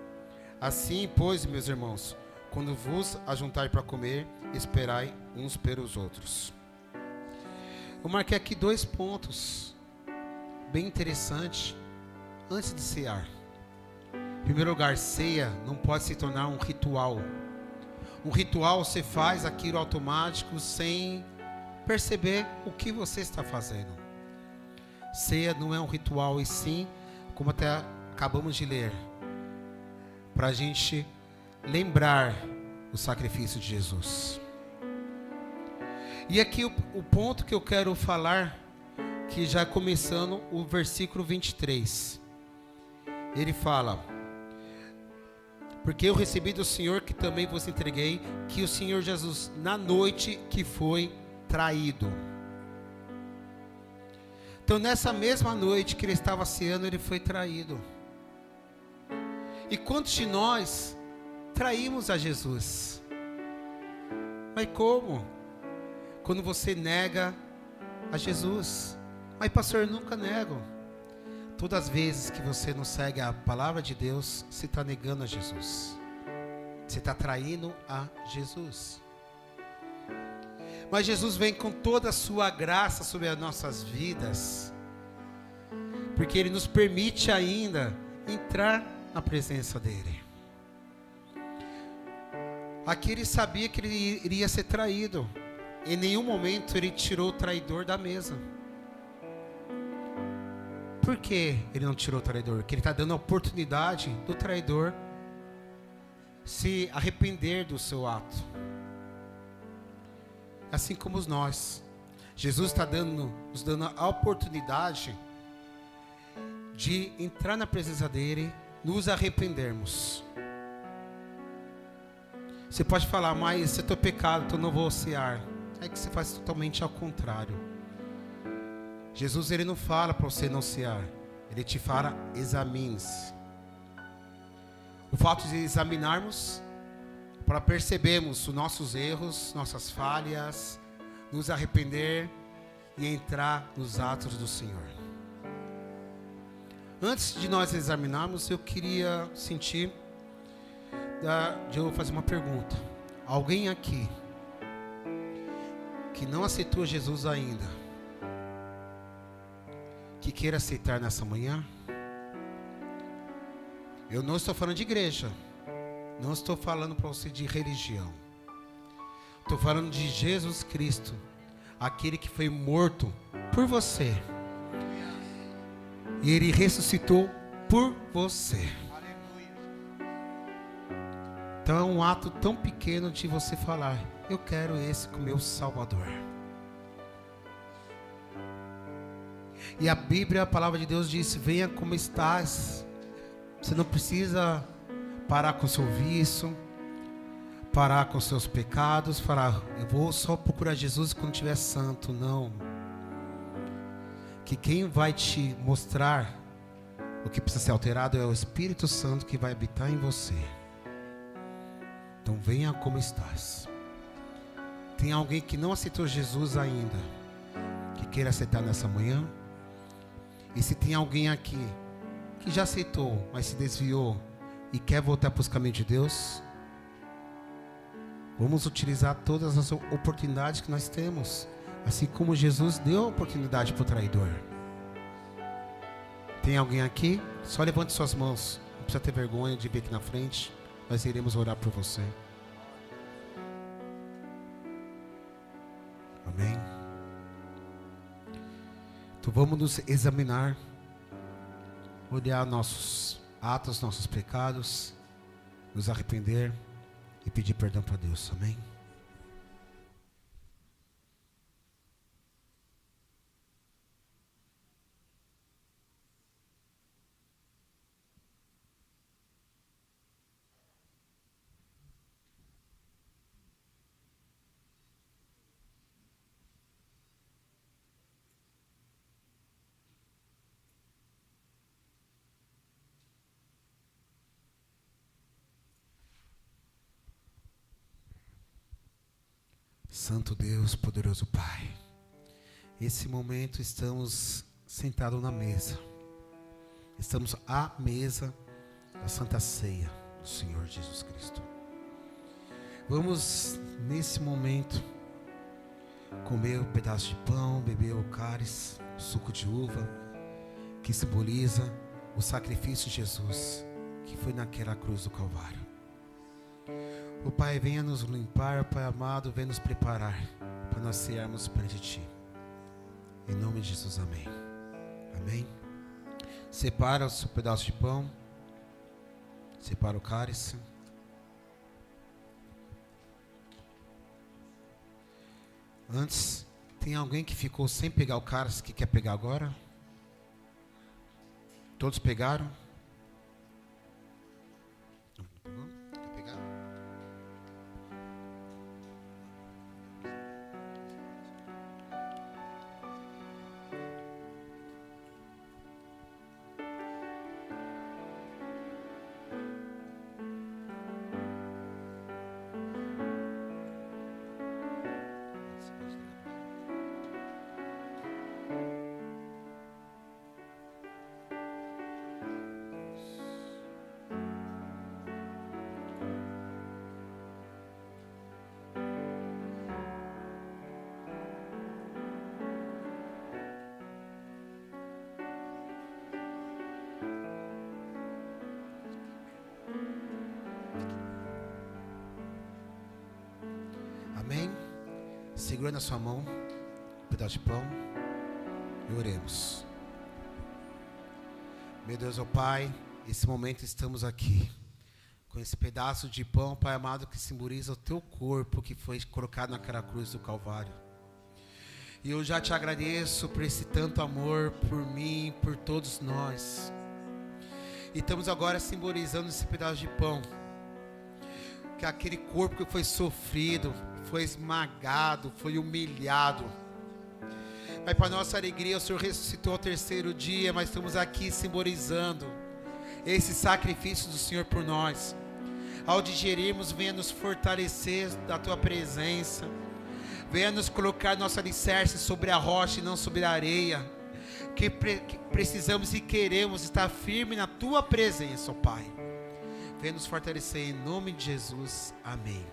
Assim, pois, meus irmãos, quando vos ajuntar para comer, esperai uns pelos outros. Eu marquei aqui 2 pontos bem interessantes antes de cear. Em primeiro lugar, ceia não pode se tornar um ritual. Um ritual você faz aquilo automático sem perceber o que você está fazendo. Ceia não é um ritual, e sim, como até acabamos de ler, para a gente lembrar o sacrifício de Jesus. E aqui o ponto que eu quero falar, que já começando o versículo 23. Ele fala: porque eu recebi do Senhor que também vos entreguei, que o Senhor Jesus, na noite que foi traído. Então nessa mesma noite que ele estava ceando, ele foi traído. E quantos de nós traímos a Jesus? Mas como? Quando você nega a Jesus. Mas pastor, eu nunca nego. Todas as vezes que você não segue a palavra de Deus, você está negando a Jesus. Você está traindo a Jesus. Mas Jesus vem com toda a sua graça sobre as nossas vidas, porque Ele nos permite ainda entrar na presença dEle. Aqui ele sabia que ele iria ser traído. Em nenhum momento ele tirou o traidor da mesa. Por que ele não tirou o traidor? Porque ele está dando a oportunidade do traidor se arrepender do seu ato. Assim como nós. Jesus está nos dando a oportunidade de entrar na presença dele, nos arrependermos. Você pode falar: mas se é teu pecado, então não vou cear. É que você faz totalmente ao contrário. Jesus, ele não fala para você não cear. Ele te fala: examine-se. O fato de examinarmos, a para percebermos os nossos erros, nossas falhas, nos arrepender e entrar nos atos do Senhor. Antes de nós examinarmos, eu queria de eu fazer uma pergunta. Alguém aqui que não aceitou Jesus ainda, que queira aceitar nessa manhã? Eu não estou falando de igreja, não estou falando para você de religião. Estou falando de Jesus Cristo, aquele que foi morto por você. E Ele ressuscitou por você. Então é um ato tão pequeno de você falar: eu quero esse como meu Salvador. E a Bíblia, a palavra de Deus diz: venha como estás. Você não precisa parar com o seu vício, parar com os seus pecados, falar: eu vou só procurar Jesus quando estiver santo. Não. Que quem vai te mostrar o que precisa ser alterado é o Espírito Santo que vai habitar em você. Então venha como estás. Tem alguém que não aceitou Jesus ainda, que queira aceitar nessa manhã? E se tem alguém aqui que já aceitou, mas se desviou e quer voltar para os caminhos de Deus, vamos utilizar todas as oportunidades que nós temos, assim como Jesus deu a oportunidade para o traidor. Tem alguém aqui? Só levante suas mãos. Não precisa ter vergonha de vir aqui na frente. Nós iremos orar por você. Amém. Então vamos nos examinar, olhar nossos atos, nossos pecados, nos arrepender e pedir perdão para Deus. Amém. Santo Deus, poderoso Pai, nesse momento estamos sentados na mesa, estamos à mesa da Santa Ceia do Senhor Jesus Cristo. Vamos nesse momento comer um pedaço de pão, beber o cálice, o suco de uva, que simboliza o sacrifício de Jesus, que foi naquela cruz do Calvário. O Pai, venha nos limpar, Pai amado, venha nos preparar para nós cearmos perante Ti. Em nome de Jesus, amém. Amém. Separa o seu pedaço de pão. Separa o cálice. Antes, tem alguém que ficou sem pegar o cálice que quer pegar agora? Todos pegaram? Amém? Segura na sua mão um pedaço de pão e oremos. Meu Deus, ó Pai, nesse momento estamos aqui com esse pedaço de pão, Pai amado, que simboliza o Teu corpo que foi colocado naquela cruz do Calvário. E eu já Te agradeço por esse tanto amor por mim, por todos nós. E estamos agora simbolizando esse pedaço de pão, que é aquele corpo que foi sofrido, foi esmagado, foi humilhado. Mas para nossa alegria, o Senhor ressuscitou ao terceiro dia, mas estamos aqui simbolizando esse sacrifício do Senhor por nós. Ao digerirmos, venha nos fortalecer da tua presença. Venha nos colocar nosso alicerce sobre a rocha e não sobre a areia. Que precisamos e queremos estar firme na tua presença, ó Pai. Venha nos fortalecer em nome de Jesus. Amém.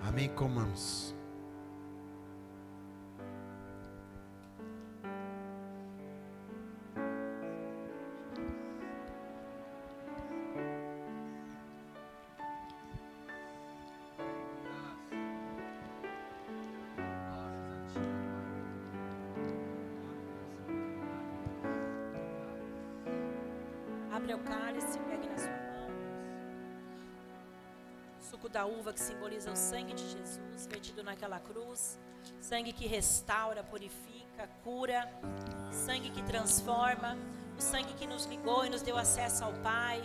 Amém. Comamos. Abre o cálice, pegue na sua mão. Suco da uva que simboliza o sangue de Jesus, vertido naquela cruz. Sangue que restaura, purifica, cura. Sangue que transforma. O sangue que nos ligou e nos deu acesso ao Pai.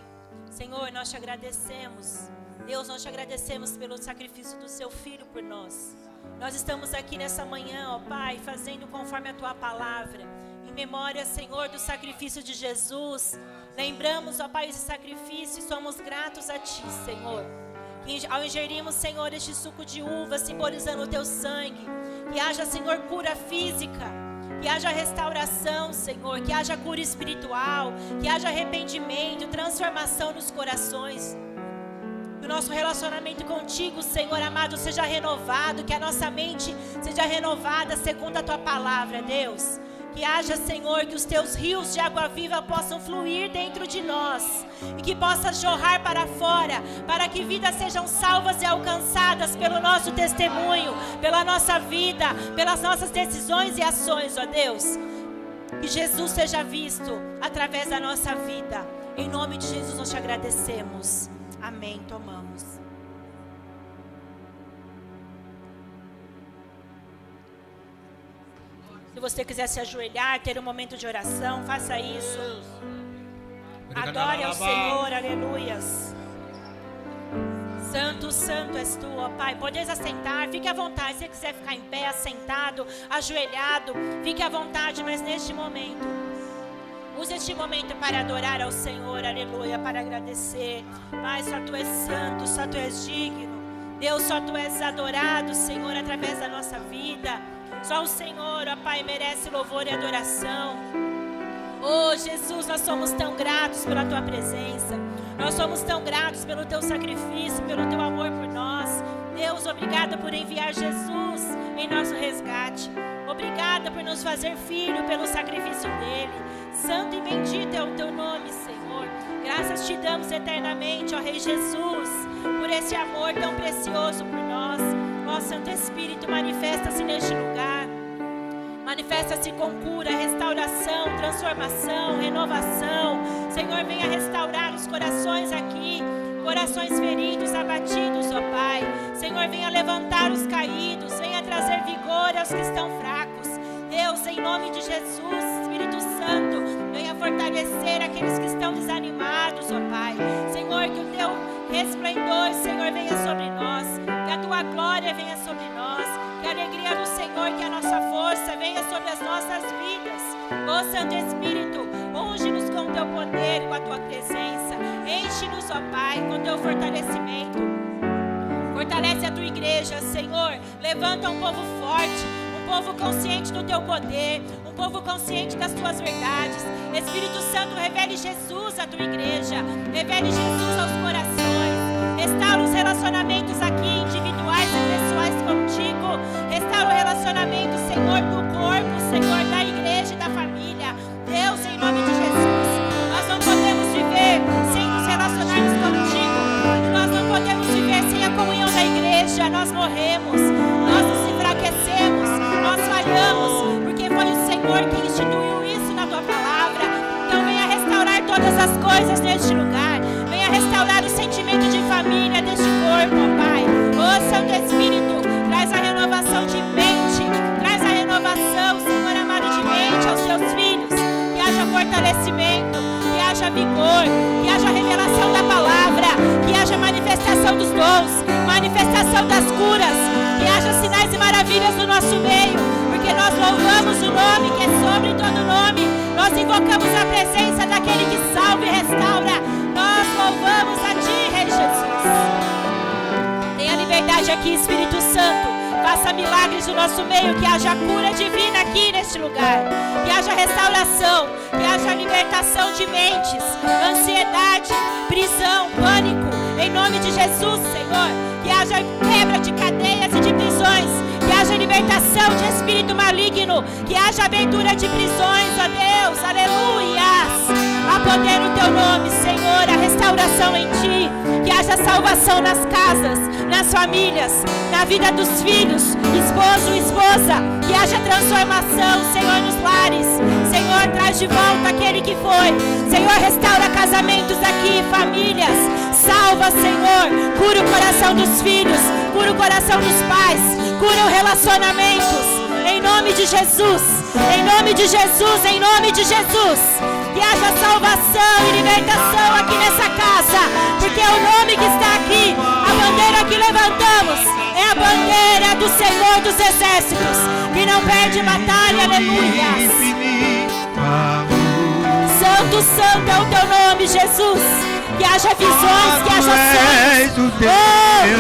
Senhor, nós te agradecemos. Deus, nós te agradecemos pelo sacrifício do seu Filho por nós. Nós estamos aqui nessa manhã, ó Pai, fazendo conforme a tua palavra. Em memória, Senhor, do sacrifício de Jesus. Lembramos, ó Pai, esse sacrifício e somos gratos a Ti, Senhor. Que ao ingerirmos, Senhor, este suco de uva, simbolizando o Teu sangue, que haja, Senhor, cura física, que haja restauração, Senhor, que haja cura espiritual, que haja arrependimento, transformação nos corações. Que o nosso relacionamento contigo, Senhor amado, seja renovado, que a nossa mente seja renovada segundo a Tua palavra, Deus. Que haja, Senhor, que os Teus rios de água viva possam fluir dentro de nós e que possa jorrar para fora, para que vidas sejam salvas e alcançadas pelo nosso testemunho, pela nossa vida, pelas nossas decisões e ações, ó Deus. Que Jesus seja visto através da nossa vida. Em nome de Jesus nós te agradecemos. Amém. Tomamos. Se você quiser se ajoelhar, ter um momento de oração, faça isso. Adore ao Senhor, aleluias. Santo, santo és tu, ó Pai. Podeis assentar, fique à vontade. Se você quiser ficar em pé, assentado, ajoelhado, fique à vontade, mas neste momento, use este momento para adorar ao Senhor, aleluia, para agradecer. Pai, só tu és santo, só tu és digno. Deus, só tu és adorado, Senhor, através da nossa vida. Só o Senhor, ó Pai, merece louvor e adoração. Oh Jesus, nós somos tão gratos pela Tua presença. Nós somos tão gratos pelo Teu sacrifício, pelo Teu amor por nós. Deus, obrigada por enviar Jesus em nosso resgate. Obrigada por nos fazer filho pelo sacrifício dEle. Santo e bendito é o Teu nome, Senhor. Graças te damos eternamente, ó Rei Jesus, por esse amor tão precioso por nós. Ó Santo Espírito, manifesta-se neste lugar. Manifesta-se com cura, restauração, transformação, renovação. Senhor, venha restaurar os corações aqui. Corações feridos, abatidos, ó Pai. Senhor, venha levantar os caídos. Venha trazer vigor aos que estão fracos. Deus, em nome de Jesus, Espírito Santo, venha fortalecer aqueles que estão desanimados, ó Pai. Senhor, que o Teu resplendor, Senhor, venha sobre nós. Que a Tua glória venha sobre nós. Que a alegria do Senhor, que a nossa força venha sobre as nossas vidas. Ó Santo Espírito, unge-nos com o Teu poder e com a Tua presença. Enche-nos, ó Pai, com o Teu fortalecimento. Fortalece a Tua igreja, Senhor. Levanta um povo forte, um povo consciente do Teu poder, um povo consciente das Tuas verdades. Espírito Santo, revele Jesus à Tua igreja. Revele Jesus aos corações. Restaura os relacionamentos aqui, individuais e pessoais contigo. Restaura o relacionamento, Senhor, do corpo, Senhor, da igreja e da família. Deus, em nome de Jesus, nós não podemos viver sem nos relacionarmos contigo. Nós não podemos viver sem a comunhão da igreja. Nós morremos, nós nos enfraquecemos, nós falhamos, porque foi o Senhor que instituiu isso na Tua palavra. Então venha restaurar todas as coisas neste lugar. Venha restaurar o sentimento de família deste corpo, ó Pai. Ó Santo Espírito, traz a renovação de mente, traz a renovação, Senhor amado, de mente aos Teus filhos. Que haja fortalecimento, que haja vigor, que haja revelação da palavra, que haja manifestação dos dons, manifestação das curas, que haja sinais e maravilhas no nosso meio, porque nós louvamos o nome que é sobre todo nome. Nós invocamos a presença daquele que salva e restaura. Nós louvamos a Ti, Rei Jesus. hoje aqui, Espírito Santo. Faça milagres no nosso meio, que haja cura divina aqui neste lugar. Que haja restauração, que haja libertação de mentes, ansiedade, prisão, pânico. Em nome de Jesus, Senhor. Que haja quebra de cadeias e de prisões. Que haja libertação de espírito maligno. Que haja abertura de prisões, ó Deus. Aleluias. Há poder no teu nome, Senhor. A restauração em ti. Que haja salvação nas casas, nas famílias, na vida dos filhos, esposo, esposa. Que haja transformação, Senhor, nos lares. Senhor, traz de volta aquele que foi. Senhor, restaura casamentos aqui, famílias. Salva, Senhor. Cura o coração dos filhos. Cura o coração dos pais. Cura os relacionamentos. Em nome de Jesus. Em nome de Jesus. Em nome de Jesus. Que haja salvação e libertação aqui nessa casa. Porque é o nome que está aqui. A bandeira que levantamos é a bandeira do Senhor dos Exércitos. Que não perde batalha. Aleluia. Santo, santo é o teu nome, Jesus. Que haja visões, que haja sonhos.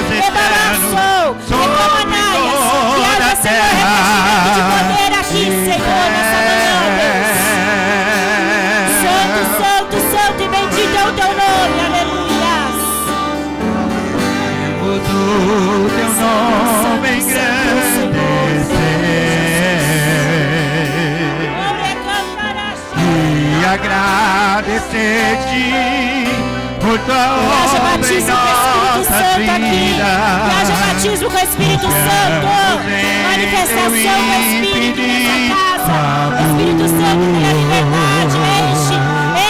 Rebalançou, reclamanaias. Que haja, Senhor, revestimento de poder aqui, Senhor, nessa manhã, Deus. Santo, santo, santo e bendito é o teu nome. Aleluias. O teu nome engrandecer e agradecer-te por tua obra em nossas vidas. Que haja batismo com o Espírito Santo. Manifestação do Espírito nessa casa. Espírito Santo, tem a liberdade.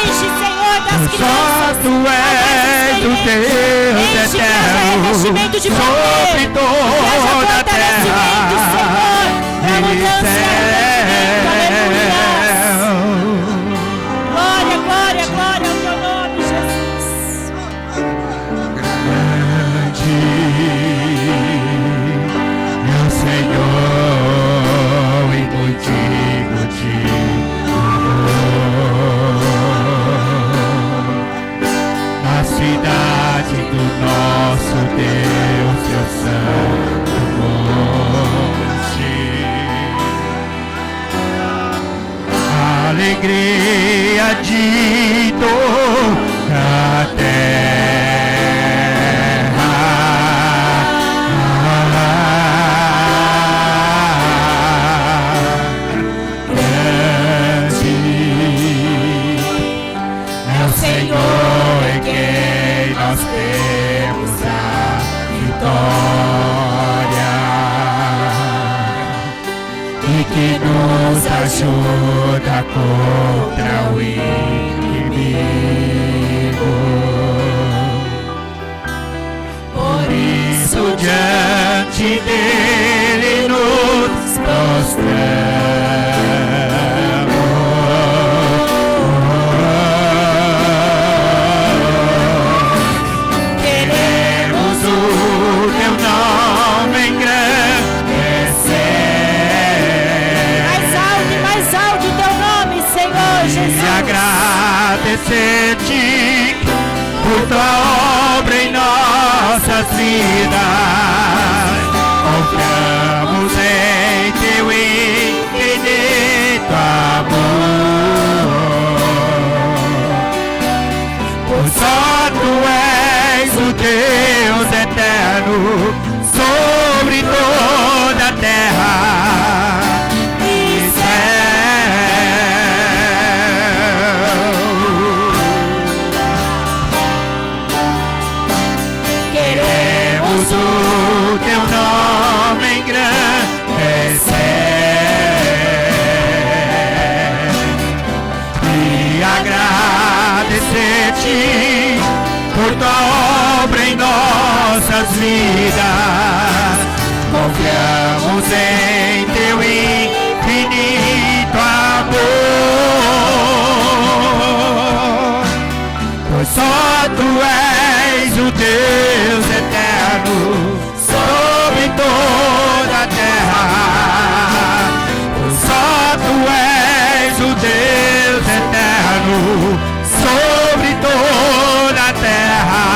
Enche, Senhor, das crianças. Só tu és o Deus eterno sobre toda a terra e céu. Glória, glória, glória ao teu nome, Jesus. Grande é o Senhor e muito digno de na cidade do nosso Deus, teu santo monte. Alegria de toda a terra. Grande é o Senhor em quem nós temos a vitória e que nos ajuda contra o inimigo. Por isso diante dele nos prostramos. Queremos o teu nome engrandecer. Mais alto o teu nome, Senhor Jesus. E agradecer-te por tua obra em nossas vidas. Confiamos em teu infinito amor. Pois só tu és o Deus eterno sobre toda a terra e céu. Queremos o teu nome engrandecer e agradecer-te por tua obra em nossas vidas. Confiamos em teu infinito amor, pois só tu és o Deus eterno sobre toda a terra. Pois só tu és o Deus eterno sobre toda a terra.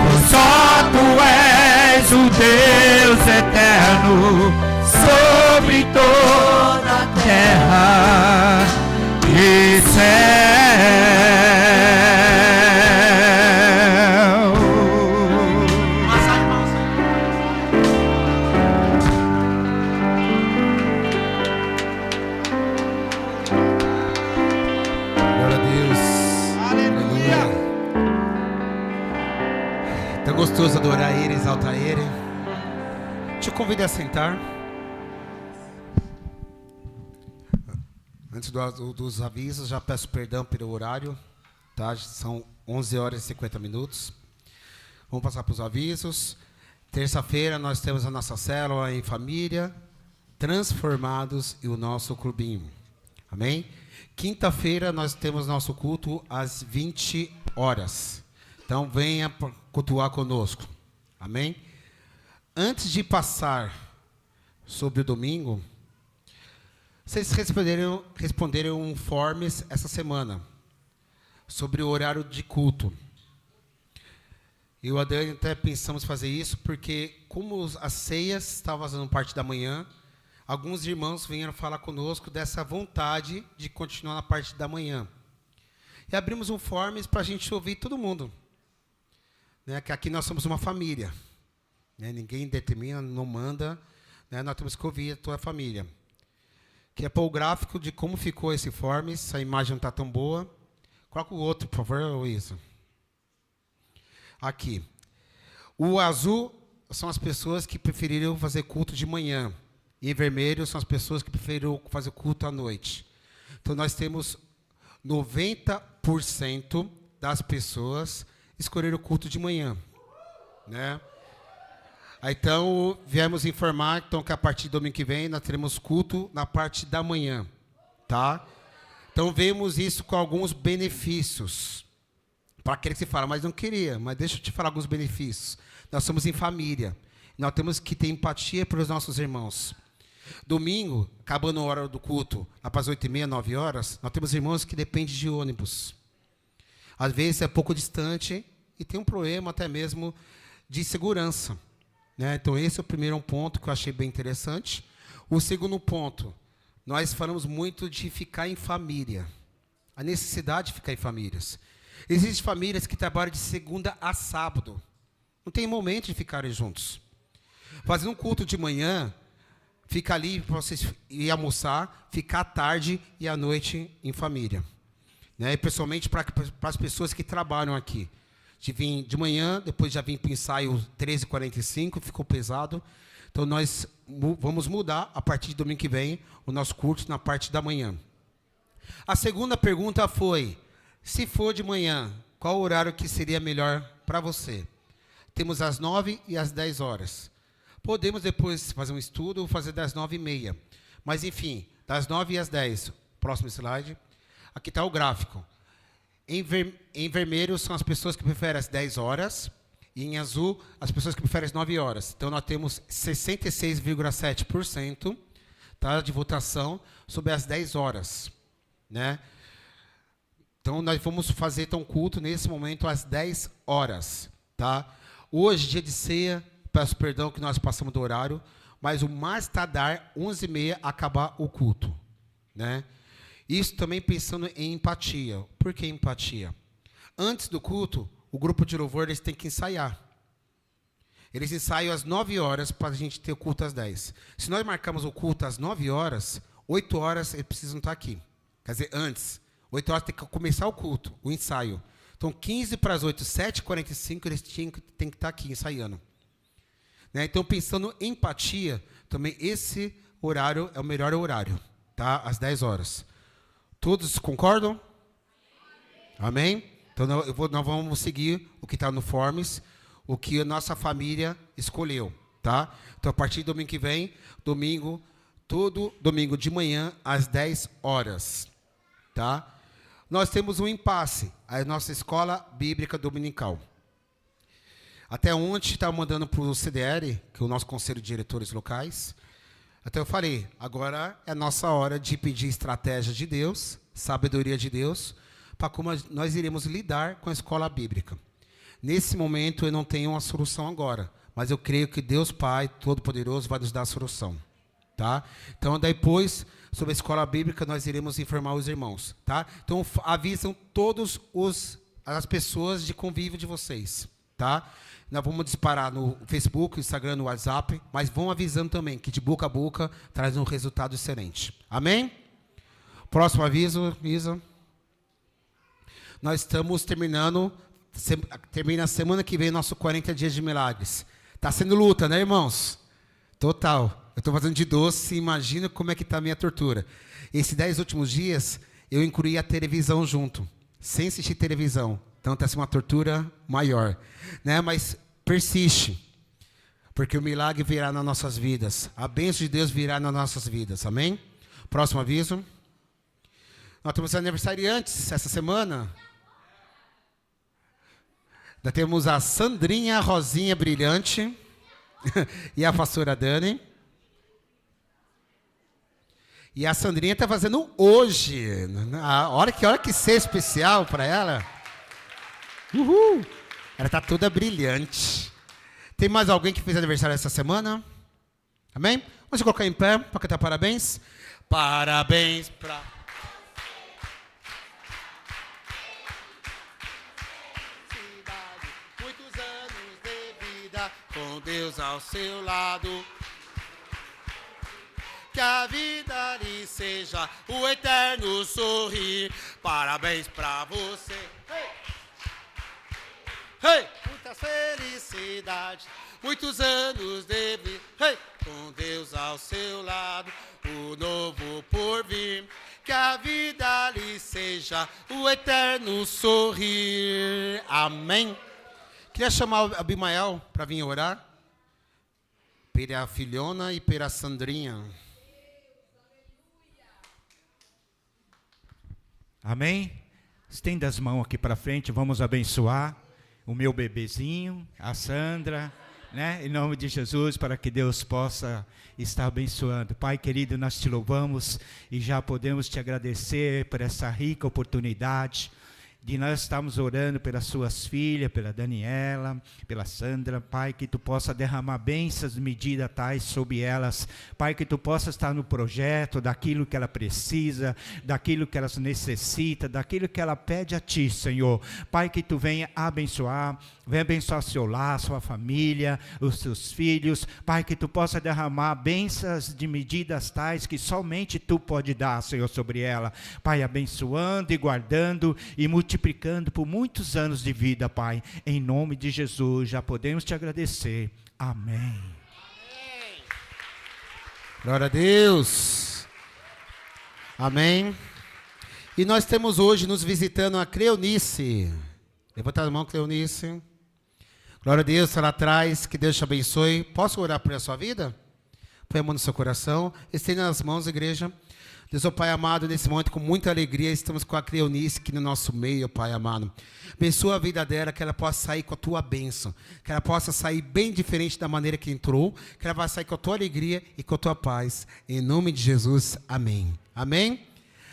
Pois só tu és nosso Deus eterno, sobre toda a terra e céu. Glória a Deus. Aleluia. Tão gostoso adorar Ele, exaltar Ele. Te convido a sentar. Antes dos avisos, já peço perdão pelo horário, tá? São 11 horas e 50 minutos. Vamos passar para os avisos. Terça-feira nós temos a nossa célula em família, transformados e o nosso clubinho. Amém? Quinta-feira nós temos nosso culto às 20 horas. Então venha cultuar conosco. Amém? Antes de passar sobre o domingo, vocês responderam um informes essa semana sobre o horário de culto. Eu e a Dani até pensamos fazer isso porque, como as ceias estavam fazendo parte da manhã, alguns irmãos vieram falar conosco dessa vontade de continuar na parte da manhã. E abrimos um informes para a gente ouvir todo mundo. Né? Que aqui nós somos uma família. Né? Ninguém determina, não manda. Né? Nós temos que ouvir a tua família. Que é para o gráfico de como ficou esse informe, se a imagem não está tão boa. Coloca o outro, por favor, isso. Aqui. O azul são as pessoas que preferiram fazer culto de manhã. E vermelho são as pessoas que preferiram fazer culto à noite. Então, nós temos 90% das pessoas escolheram o culto de manhã. Né? Então, viemos informar então, que a partir do domingo que vem nós teremos culto na parte da manhã. Tá? Então, vemos isso com alguns benefícios. Para aquele que se fala, mas não queria. Mas deixa eu te falar alguns benefícios. Nós somos em família. Nós temos que ter empatia pelos nossos irmãos. Domingo, acabando a hora do culto, lá para as 8h30, 9 horas, nós temos irmãos que dependem de ônibus. Às vezes é pouco distante e tem um problema até mesmo de segurança. Né? Então, esse é o primeiro ponto que eu achei bem interessante. O segundo ponto, nós falamos muito de ficar em família. A necessidade de ficar em famílias. Existem famílias que trabalham de segunda a sábado. Não tem momento de ficarem juntos. Fazendo um culto de manhã, fica ali para vocês ir almoçar, ficar à tarde e à noite em família. Né? E principalmente para as pessoas que trabalham aqui. De vir de manhã, depois já vim para o ensaio 13h45, ficou pesado. Então, nós vamos mudar, a partir de domingo que vem, o nosso culto na parte da manhã. A segunda pergunta foi, se for de manhã, qual o horário que seria melhor para você? Temos às 9 e às 10 horas. Podemos depois fazer um estudo, fazer das 9h30. Mas, enfim, das 9 às 10. Próximo slide. Aqui está o gráfico. Em vermelho são as pessoas que preferem as 10 horas. E em azul, as pessoas que preferem as 9 horas. Então, nós temos 66,7% tá, de votação sobre as 10 horas. Né? Então, nós vamos fazer então, culto nesse momento às 10 horas. Tá? Hoje, dia de ceia, peço perdão que nós passamos do horário, mas o mais tardar, 11h30, acabar o culto. Né? Isso também pensando em empatia. Por que empatia? Antes do culto, o grupo de louvor eles têm que ensaiar. Eles ensaiam às 9 horas para a gente ter o culto às 10. Se nós marcarmos o culto às 9 horas, 8 horas eles precisam estar aqui. Quer dizer, antes. 8 horas tem que começar o culto, o ensaio. Então, 15 para as 8, 7h45, eles têm que estar aqui ensaiando. Né? Então, pensando em empatia, também esse horário é o melhor horário. Tá? Às 10 horas. Todos concordam? Amém? Então, nós vamos seguir o que está no Forms, o que a nossa família escolheu. Tá? Então, a partir do domingo que vem, todo domingo de manhã, às 10 horas. Tá? Nós temos um impasse, a nossa escola bíblica dominical. Até ontem estava mandando para o CDL, que é o nosso conselho de diretores locais. Até eu falei, agora é a nossa hora de pedir estratégia de Deus, sabedoria de Deus, para como nós iremos lidar com a escola bíblica. Nesse momento eu não tenho uma solução agora, mas eu creio que Deus Pai Todo-Poderoso vai nos dar a solução, tá? Então, depois, sobre a escola bíblica, nós iremos informar os irmãos, tá? Então, avisam todos as pessoas de convívio de vocês, tá? Nós vamos disparar no Facebook, Instagram, no WhatsApp, mas vão avisando também que de boca a boca traz um resultado excelente. Amém? Próximo aviso, Isa. Nós estamos termina a semana que vem nosso 40 dias de milagres. Está sendo luta, né, irmãos? Total. Eu estou fazendo de doce, imagina como é que está a minha tortura. Esses 10 últimos dias, eu incluí a televisão junto, sem assistir televisão. Então está sendo uma tortura maior, né? Mas persiste, porque o milagre virá nas nossas vidas. A bênção de Deus virá nas nossas vidas. Amém? Próximo aviso. Nós temos aniversariantes essa semana. Nós temos a Sandrinha Rosinha Brilhante e a pastora Dani. E a Sandrinha está fazendo hoje. Olha que ser especial para ela. Uhul! Ela está toda brilhante. Tem mais alguém que fez aniversário essa semana? Amém? Vamos colocar em pé para cantar parabéns. Parabéns para... Muitos anos de vida com Deus ao seu lado. Que a vida lhe seja o eterno sorrir. Parabéns para você. Hey! Muitas felicidades, muitos anos de vida, hey! Com Deus ao seu lado, o novo por vir. Que a vida lhe seja o eterno sorrir. Amém. Queria chamar o Abimael para vir orar. Pela filhona e pela Sandrinha. Amém? Estenda as mãos aqui para frente, vamos abençoar o meu bebezinho, a Sandra, né? Em nome de Jesus, para que Deus possa estar abençoando. Pai querido, nós te louvamos e já podemos te agradecer por essa rica oportunidade de nós estarmos orando pelas suas filhas, pela Daniela, pela Sandra. Pai, que tu possa derramar bênçãos de medida tais sobre elas. Pai, que tu possa estar no projeto daquilo que ela precisa, daquilo que ela necessita, daquilo que ela pede a ti, Senhor. Pai, que tu venha abençoar seu lar, sua família, os seus filhos. Pai, que tu possa derramar bênçãos de medidas tais que somente tu pode dar, Senhor, sobre ela. Pai, abençoando e guardando e multiplicando por muitos anos de vida, Pai. Em nome de Jesus, já podemos te agradecer. Amém. Glória a Deus. Amém. E nós temos hoje nos visitando a Cleonice. Levanta a mão, Cleonice. Glória a Deus, está lá atrás. Que Deus te abençoe. Posso orar por a sua vida? Põe a mão no seu coração. Estenda as mãos, igreja. Deus, ó Pai amado, nesse momento, com muita alegria, estamos com a Cleonice aqui no nosso meio, Pai amado. Abençoa a vida dela, que ela possa sair com a tua bênção, que ela possa sair bem diferente da maneira que entrou, que ela vai sair com a tua alegria e com a tua paz. Em nome de Jesus, amém. Amém?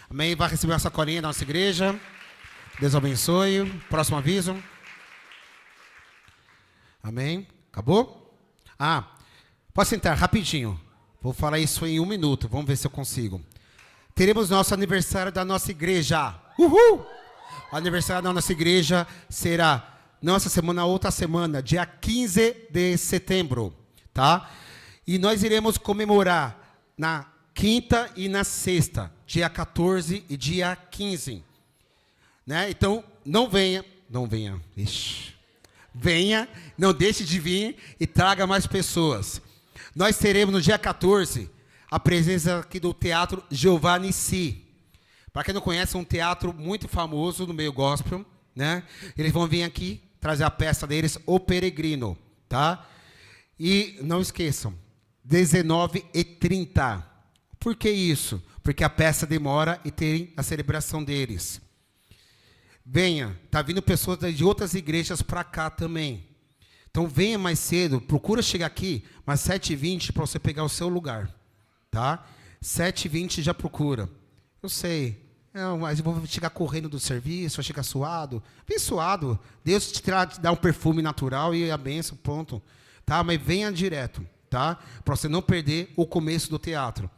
Amém. Vai receber a sacolinha da nossa igreja. Deus abençoe. Próximo aviso. Amém. Acabou? Pode sentar rapidinho. Vou falar isso em 1 minuto. Vamos ver se eu consigo. Teremos nosso aniversário da nossa igreja. Uhul! O aniversário da nossa igreja será nossa semana, outra semana, dia 15 de setembro, tá? E nós iremos comemorar na quinta e na sexta, dia 14 e dia 15. Né? Então, não venha, venha, não deixe de vir e traga mais pessoas. Nós teremos no dia 14 a presença aqui do Teatro Giovanni Si. Para quem não conhece, é um teatro muito famoso no meio gospel, né? Eles vão vir aqui trazer a peça deles, O Peregrino, tá? E não esqueçam, 19h30. Por que isso? Porque a peça demora e tem a celebração deles. Venha, tá vindo pessoas de outras igrejas para cá também. Então venha mais cedo, procura chegar aqui, mas 7h20 para você pegar o seu lugar. Tá? 7h20 já procura. Eu sei. Não, mas eu vou chegar correndo do serviço, vai chegar suado. Vem suado. Deus te dá um perfume natural e a bênção, pronto. tá? Mas venha direto, tá? Para você não perder o começo do teatro.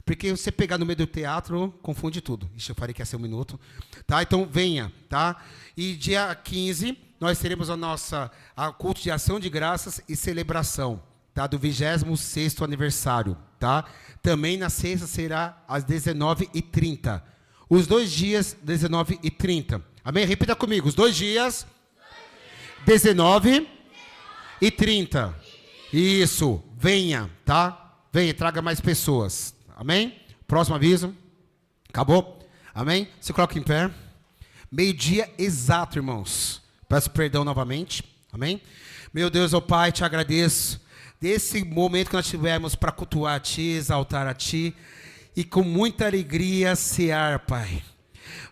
Porque você pegar no meio do teatro, confunde tudo. Ixi, eu falei que ia ser 1 minuto. Tá? Então, venha, tá? E dia 15, nós teremos a culto de ação de graças e celebração, tá? Do 26º aniversário, tá? Também na sexta será às 19h30. Os 2 dias, 19h30. Amém? Repita comigo. Os 2 dias, 19h30. Isso. Venha, tá? Venha, traga mais pessoas. Amém? Próximo aviso. Acabou? Amém? Se coloca em pé. 12:00 exato, irmãos. Peço perdão novamente. Amém? Meu Deus, ó Pai, te agradeço desse momento que nós tivemos para cultuar a Ti, exaltar a Ti e com muita alegria cear, Pai.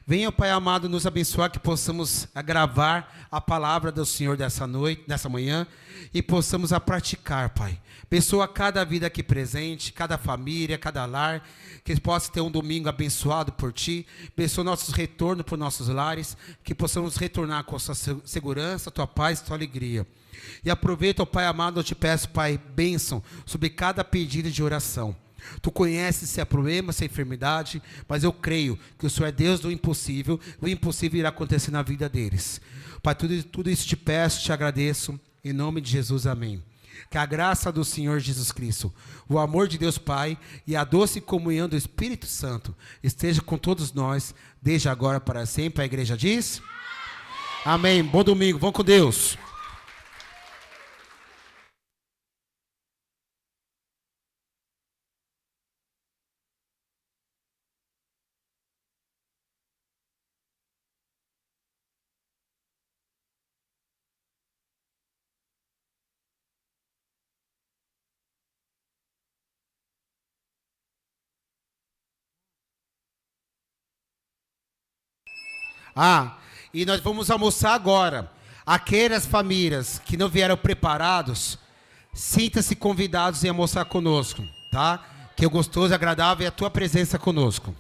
Venha, Pai amado, nos abençoar, que possamos gravar a palavra do Senhor dessa noite, dessa manhã, e possamos a praticar, Pai. Abençoa cada vida aqui presente, cada família, cada lar, que possa ter um domingo abençoado por Ti. Abençoa nossos retornos para os nossos lares, que possamos retornar com a Sua segurança, Tua paz, Tua alegria. E aproveita, ó Pai amado, eu te peço, Pai, bênção sobre cada pedido de oração. Tu conheces se é problema, se é enfermidade, mas eu creio que o Senhor é Deus do impossível. O impossível irá acontecer na vida deles. Pai, tudo isso te peço, te agradeço. Em nome de Jesus, amém. Que a graça do Senhor Jesus Cristo, o amor de Deus Pai e a doce comunhão do Espírito Santo esteja com todos nós, desde agora para sempre. A igreja diz? Amém. Bom domingo. Vão com Deus. E nós vamos almoçar agora. Aquelas famílias que não vieram preparados, sinta-se convidados em almoçar conosco, tá? Que o gostoso e agradável é a tua presença conosco.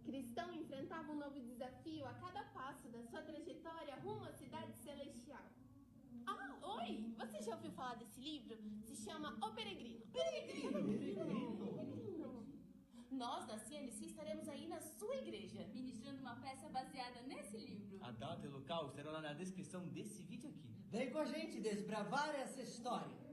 Cristão enfrentava um novo desafio a cada passo da sua trajetória rumo à cidade celestial. Ah, oi! Você já ouviu falar desse livro? Se chama O Peregrino. Peregrino! Nós, da CNC, estaremos aí na sua igreja, ministrando uma peça baseada nesse livro. A data e o local estarão lá na descrição desse vídeo aqui. Vem com a gente desbravar essa história.